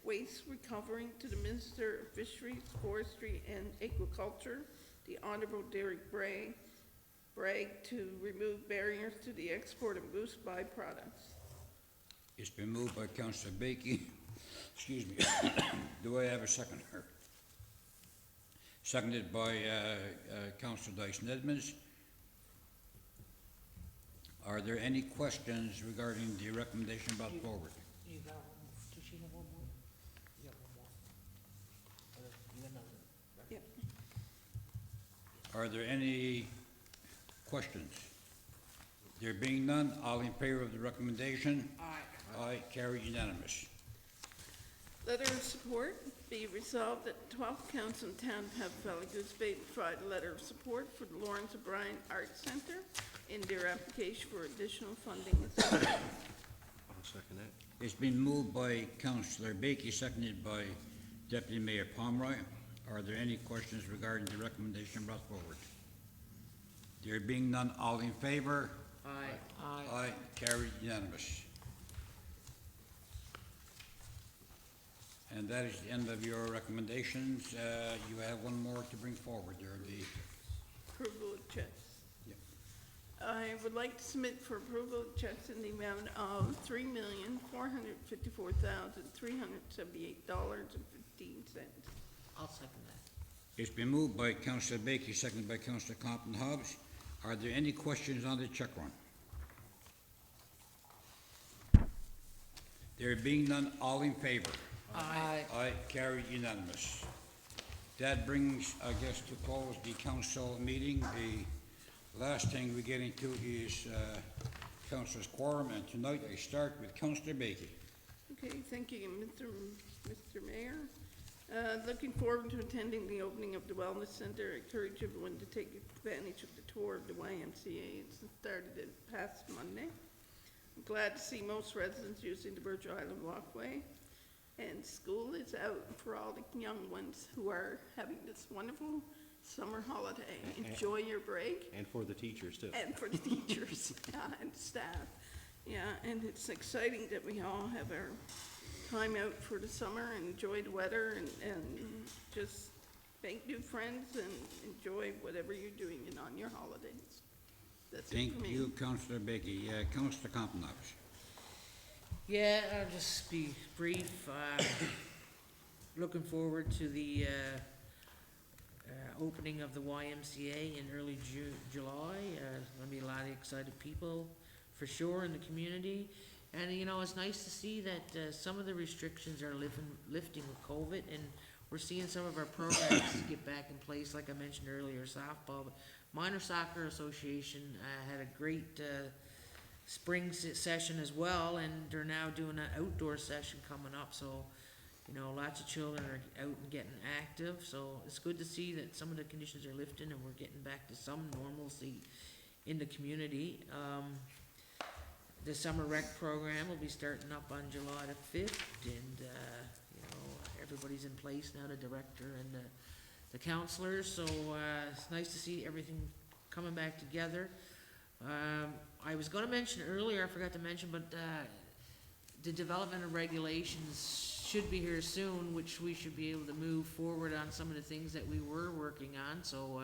waste recovery to the Minister of Fisheries, Forestry, and Aquaculture, the Honorable Derek Bragg, to remove barriers to the export of goose byproducts. It's been moved by Councillor Bakey. Excuse me. Do I have a seconder? Seconded by Councillor Dyson Edmonds. Are there any questions regarding the recommendation brought forward? You got one more. Does she have one more? You got one more. You got another. right? Yep. Are there any questions? There being none, all in favor of the recommendation? Aye. Aye, carried unanimous. Letter of support. Be resolved that the 12th Council in Town of Valley-Goose Bay provide a letter of support for the Lawrence O'Brien Art Center in their application for additional funding. I'll second that. It's been moved by Councillor Bakey, seconded by Deputy Mayor Pomeroy. Are there any questions regarding the recommendation brought forward? There being none, all in favor? Aye. Aye, carried unanimous. And that is the end of your recommendations. You have one more to bring forward there, the, Approval of checks. Yep. I would like to submit for approval of checks in the amount of $3,454,378.15. I'll second that. it's been moved by Councillor Bakey, seconded by Councillor Compton Hobbs. Are there any questions on the check run? There being none, all in favor? Aye. Aye, carried unanimous. That brings, I guess, to close the council meeting. The Last thing we get into is councillor's quorum, and tonight I start with councillor Bakey. Okay, thank you, Mr. Mayor. Looking forward to attending the opening of the Wellness Center. I encourage everyone to take advantage of the tour of the YMCA. It's started this past Monday. I'm glad to see most residents using the Birch Island Walkway. And school is out for all the young ones who are having this wonderful summer holiday. Enjoy your break. And for the teachers too. And for the teachers, yeah, and staff. Yeah, and it's exciting that we all have our time out for the summer and enjoy the weather and just make new friends and enjoy whatever you're doing on your holidays. That's it Thank for me. you, councillor Bakey. Councillor Componovic. Yeah, I'll just be brief. Looking forward to the opening of the YMCA in early July. There'll be a lot of excited people for sure in the community. And, you know, it's nice to see that some of the restrictions are lifting with COVID, and we're seeing some of our programs get back in place, like I mentioned earlier, softball. But Minor Soccer Association had a great spring session as well, and they're now doing an outdoor session coming up. So, you know, lots of children are out and getting active. So it's good to see that some of the conditions are lifting and we're getting back to some normalcy in the community. The summer rec program will be starting up on July the 5th, and you know, everybody's in place now, the director and the counselors. So it's nice to see everything coming back together. I was going to mention earlier, I forgot to mention, but the development of regulations should be here soon, which we should be able to move forward on some of the things that we were working on. So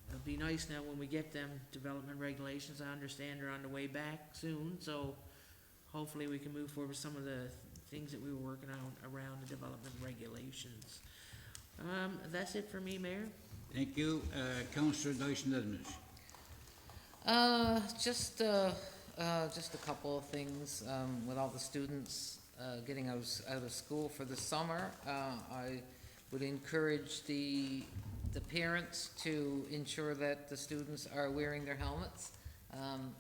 it'll be nice now when we get them development regulations. I understand they're on the way back soon, so hopefully we can move forward with some of the things that we were working on around the development regulations. That's it for me, Mayor. Thank you. Councillor Dyson Edmonds. Just a couple of things. With all the students getting out of school for the summer, I would encourage the parents to ensure that the students are wearing their helmets.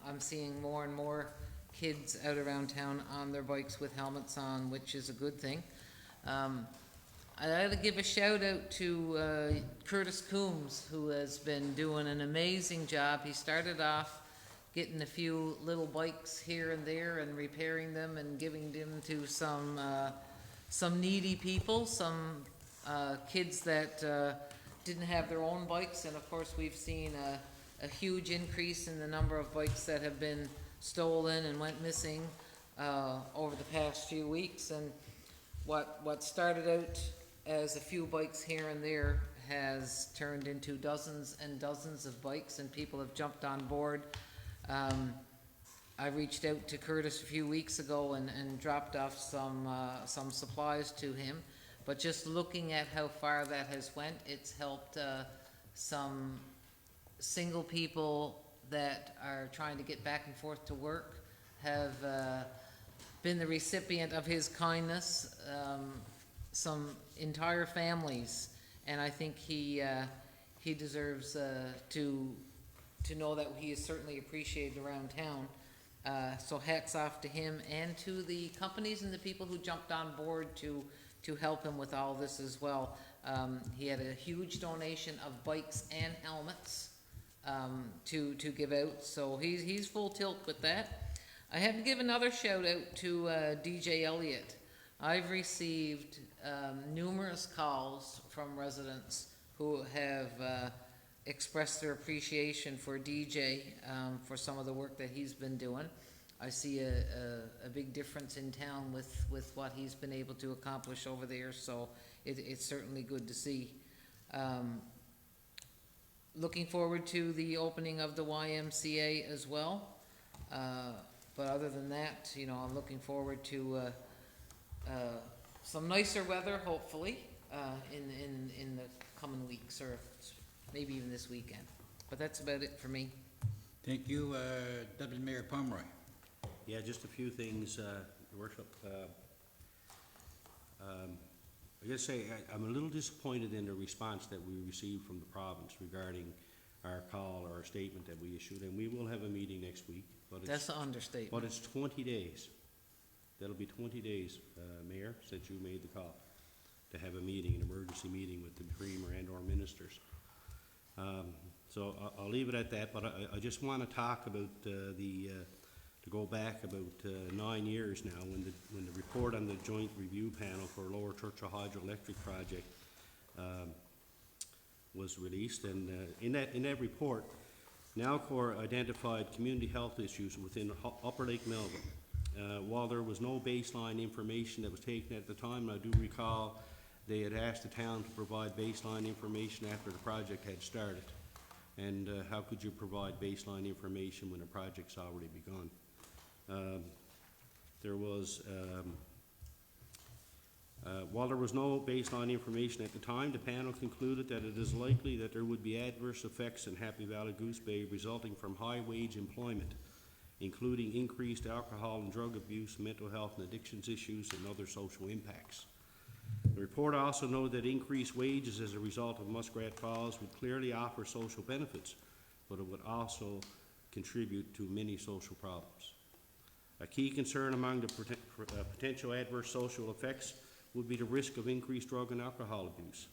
I'm seeing more and more kids out around town on their bikes with helmets on, which is a good thing. I'd like to give a shout out to Curtis Coombs, who has been doing an amazing job. He started off getting a few little bikes here and there and repairing them and giving them to some needy people, some kids that didn't have their own bikes. And of course we've seen a huge increase in the number of bikes that have been stolen and went missing over the past few weeks. And what started out as a few bikes here and there has turned into dozens and dozens of bikes, and people have jumped on board. I reached out to Curtis a few weeks ago and dropped off some supplies to him. But just looking at how far that has went, it's helped some single people that are trying to get back and forth to work have been the recipient of his kindness. Some entire families, and I think he deserves to know that he is certainly appreciated around town. So hats off to him and to the companies and the people who jumped on board to help him with all this as well. He had a huge donation of bikes and helmets to give out, so he's full tilt with that. I have to give another shout out to DJ Elliott. I've received numerous calls from residents who have expressed their appreciation for DJ for some of the work that he's been doing. I see a big difference in town with what he's been able to accomplish over there, so it's certainly good to see. Looking forward to the opening of the YMCA as well. But other than that, you know, I'm looking forward to some nicer weather, hopefully, in the coming weeks, or maybe even this weekend. But that's about it for me. Thank you. Deputy Mayor Pomeroy. Yeah, just a few things, Your Worship. I gotta say, I'm a little disappointed in the response that we received from the province regarding our call or our statement that we issued, and we will have a meeting next week, but That's it's, an understatement. but it's 20 days. That'll be 20 days, Mayor, since you made the call to have a meeting, an emergency meeting with the Premier and/or ministers. So I'll leave it at that, but I just want to talk about to go back about 9 years now, when the report on the Joint Review Panel for Lower Churchill Hydroelectric Project was released, and in that report, Nalcor identified community health issues within Upper Lake Melville. While there was no baseline information that was taken at the time, and I do recall they had asked the town to provide baseline information after the project had started. And how could you provide baseline information when a project's already begun? While there was no baseline information at the time, the panel concluded that it is likely that there would be adverse effects in Happy Valley-Goose Bay resulting from high-wage employment, including increased alcohol and drug abuse, mental health and addictions issues, and other social impacts. The report also noted that increased wages as a result of Muskrat Falls would clearly offer social benefits, but it would also contribute to many social problems. A key concern among the potential adverse social effects would be the risk of increased drug and alcohol abuse,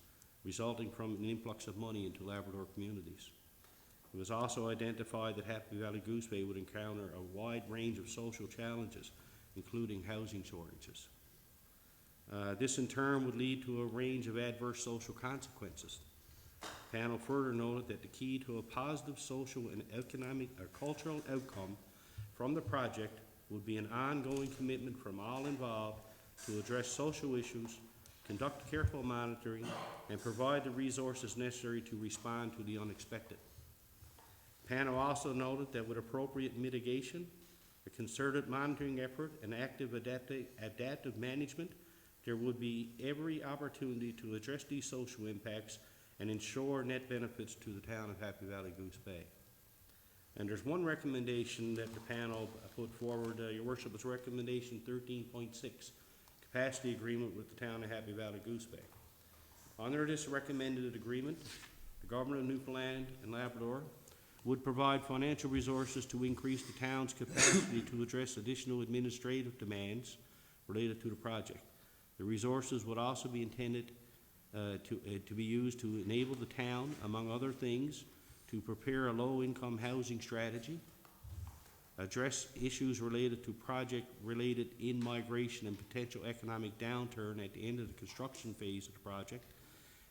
resulting from an influx of money into Labrador communities. It was also identified that Happy Valley-Goose Bay would encounter a wide range of social challenges, including housing shortages. This in turn would lead to a range of adverse social consequences. The panel further noted that the key to a positive social and economic or cultural outcome from the project would be an ongoing commitment from all involved to address social issues, conduct careful monitoring, and provide the resources necessary to respond to the unexpected. The panel also noted that with appropriate mitigation, a concerted monitoring effort, and active adaptive management, there would be every opportunity to address these social impacts and ensure net benefits to the town of Happy Valley-Goose Bay. And there's one recommendation that the panel put forward, Your Worship, is recommendation 13.6, capacity agreement with the town of Happy Valley-Goose Bay. Under this recommended agreement, the government of Newfoundland and Labrador would provide financial resources to increase the town's capacity to address additional administrative demands related to the project. The resources would also be intended to be used to enable the town, among other things, to prepare a low-income housing strategy, address issues related to project-related in-migration and potential economic downturn at the end of the construction phase of the project,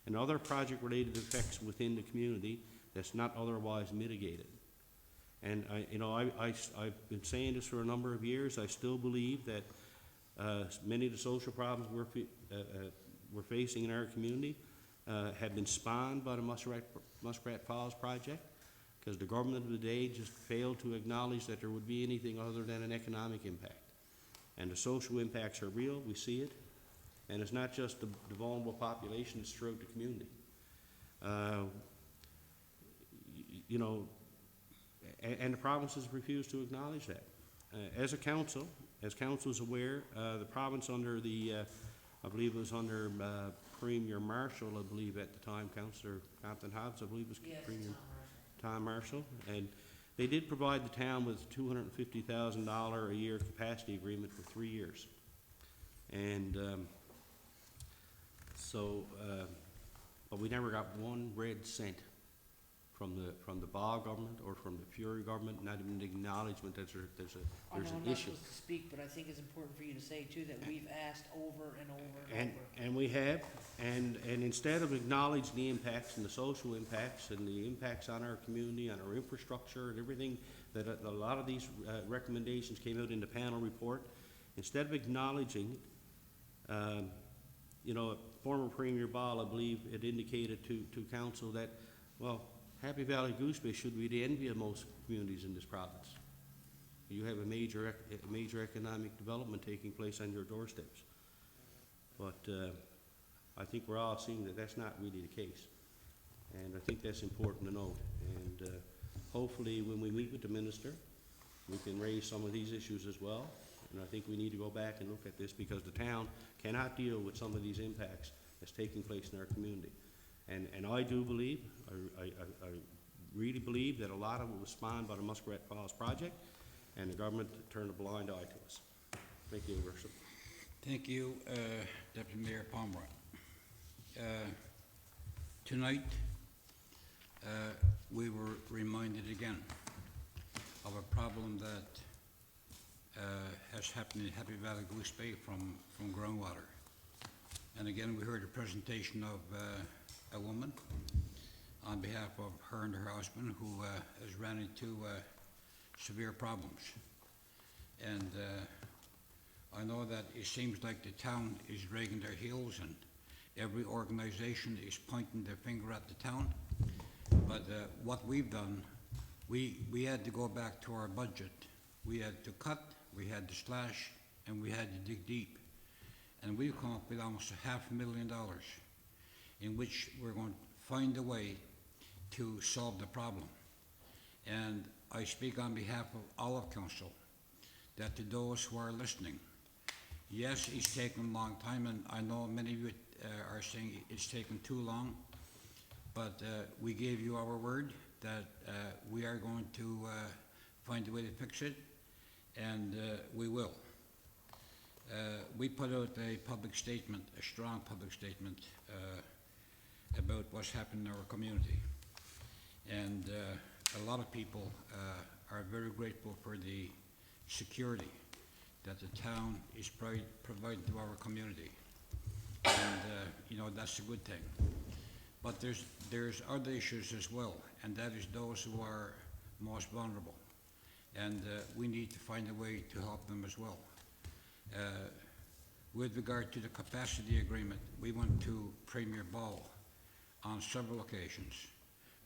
and other project-related effects within the community that's not otherwise mitigated. And I've been saying this for a number of years. I still believe that many of the social problems we're facing in our community have been spawned by the Muskrat Falls project, because the government of the day just failed to acknowledge that there would be anything other than an economic impact. And the social impacts are real, we see it, and it's not just the vulnerable population, it's throughout the community. And the provinces refuse to acknowledge that. As council is aware, the province under the, I believe it was under Premier Marshall, I believe at the time, Councillor Compton Hobbs, I believe was Yes, Premier Tom Marshall. Tom Marshall, and they did provide the town with $250,000 a year capacity agreement for 3 years. And but we never got one red cent from the Ball government or from the Fury government, not even an acknowledgement that there's I know an I'm not issue. supposed to speak, but I think it's important for you to say too that we've asked over and over and over. And we have, and instead of acknowledging the impacts and the social impacts and the impacts on our community, on our infrastructure and everything, that a lot of these recommendations came out in the panel report, instead of acknowledging, former Premier Ball, I believe, had indicated to council that, well, Happy Valley-Goose Bay should be the envy of most communities in this province. You have a major economic development taking place on your doorsteps. But I think we're all seeing that that's not really the case. And I think that's important to note. And hopefully when we meet with the minister, we can raise some of these issues as well. And I think we need to go back and look at this, because the town cannot deal with some of these impacts that's taking place in our community. And I do believe, I really believe that a lot of it was spawned by the Muskrat Falls project, and the government turned a blind eye to us. Thank you, Your Worship. Thank you, Deputy Mayor Pomeroy. Tonight, we were reminded again of a problem that has happened in Happy Valley-Goose Bay from groundwater. And again, we heard a presentation of a woman on behalf of her and her husband who has ran into severe problems. And I know that it seems like the town is dragging their heels and every organization is pointing their finger at the town. But what we've done, we had to go back to our budget. We had to cut, we had to slash, and we had to dig deep. And we've come up with almost $500,000 in which we're going to find a way to solve the problem. And I speak on behalf of all of council that to those who are listening, yes, it's taken a long time, and I know many of you are saying it's taken too long, but we gave you our word that we are going to find a way to fix it, and we will. We put out a public statement, a strong public statement about what's happened in our community. And a lot of people are very grateful for the security that the town is providing to our community. And, you know, that's a good thing. But there's other issues as well, and that is those who are most vulnerable. And we need to find a way to help them as well. With regard to the capacity agreement, we went to Premier Ball on several occasions.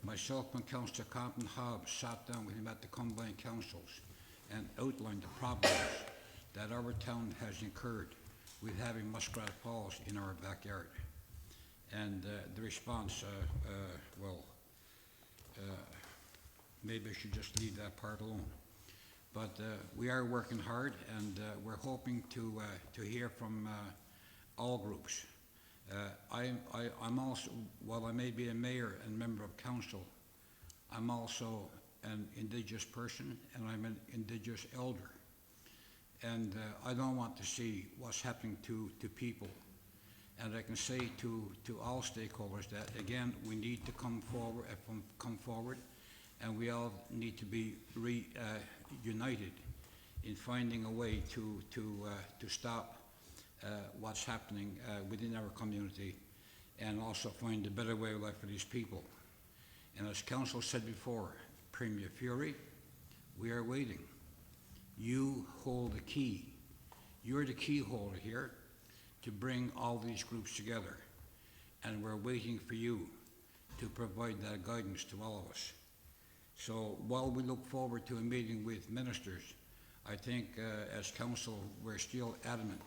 Myself and Councillor Compton Hobbs sat down with him at the combined councils and outlined the problems that our town has incurred with having Muskrat Falls in our backyard. And the response, maybe I should just leave that part alone. But we are working hard, and we're hoping to hear from all groups. I'm also, while I may be a mayor and member of council, I'm also an Indigenous person, and I'm an Indigenous elder. And I don't want to see what's happening to people. And I can say to all stakeholders that, again, we need to come forward, and we all need to be united in finding a way to stop what's happening within our community, and also find a better way of life for these people. And as council said before, Premier Fury, we are waiting. You hold the key. You're the key holder here to bring all these groups together. And we're waiting for you to provide that guidance to all of us. So while we look forward to a meeting with ministers, I think as council we're still adamant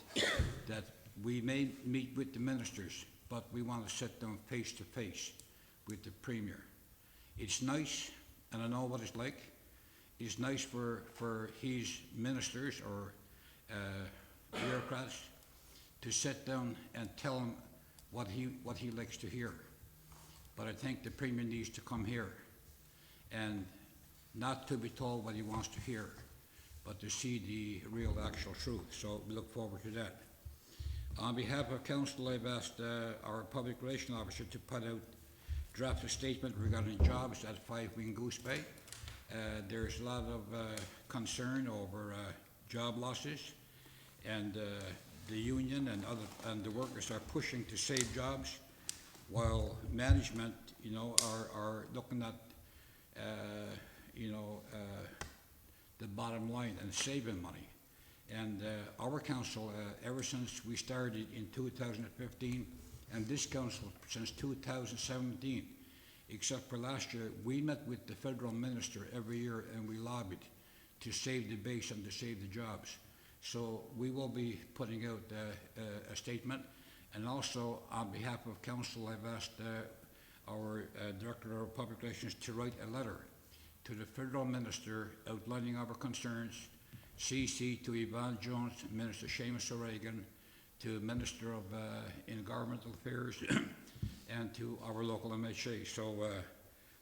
that we may meet with the ministers, but we want to sit down face to face with the Premier. It's nice, and I know what it's like. It's nice for his ministers or bureaucrats to sit down and tell him what he likes to hear. But I think the Premier needs to come here and not to be told what he wants to hear, but to see the real actual truth. So we look forward to that. On behalf of council, I've asked our public relations officer to put out draft a statement regarding jobs at 5 Valley-Goose Bay. There's a lot of concern over job losses, and the union and the workers are pushing to save jobs, while management, you know, are looking at, the bottom line and saving money. And our council, ever since we started in 2015, and this council since 2017, except for last year, we met with the federal minister every year and we lobbied to save the base and to save the jobs. So we will be putting out a statement, and also on behalf of council, I've asked our Director of Public Relations to write a letter to the federal minister outlining our concerns, CC to Yvonne Jones, Minister Seamus O'Regan, to Minister of Environmental Affairs, and to our local MHA. So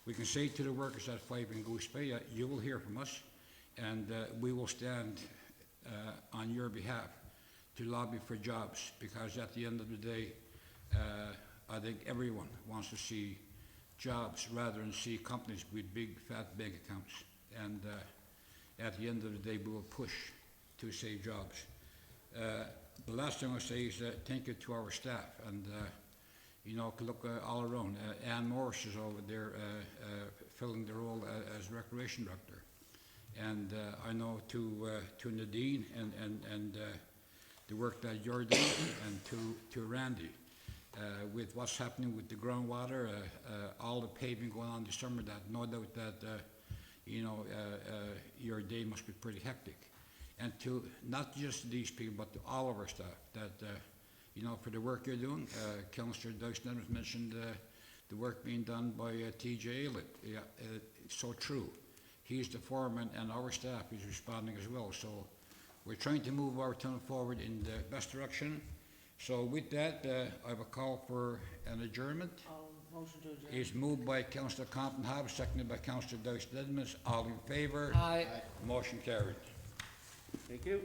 we can say to the workers at Valley-Goose Bay, you will hear from us, and we will stand on your behalf to lobby for jobs, because at the end of the day, I think everyone wants to see jobs rather than see companies with big, fat bank accounts. And at the end of the day, we will push to save jobs. The last thing I'll say is thank you to our staff, and you know, look all around. Ann Morris is over there filling the role as recreation director. And I know to Nadine and the work that you're doing, and to Randy, with what's happening with the groundwater, all the paving going on this summer, that no doubt that, you know, your day must be pretty hectic. And to not just these people, but to all of our staff, that, you know, for the work you're doing. Councillor Dyson mentioned the work being done by T.J. Aylett. Yeah, it's so true. He's the foreman, and our staff is responding as well. So we're trying to move our town forward in the best direction. So with that, I have a call for an adjournment. Motion to adjourn. It's moved by Councillor Compton Hobbs, seconded by Councillor Dyson Edmonds. All in favour? Aye. Motion carried. Thank you.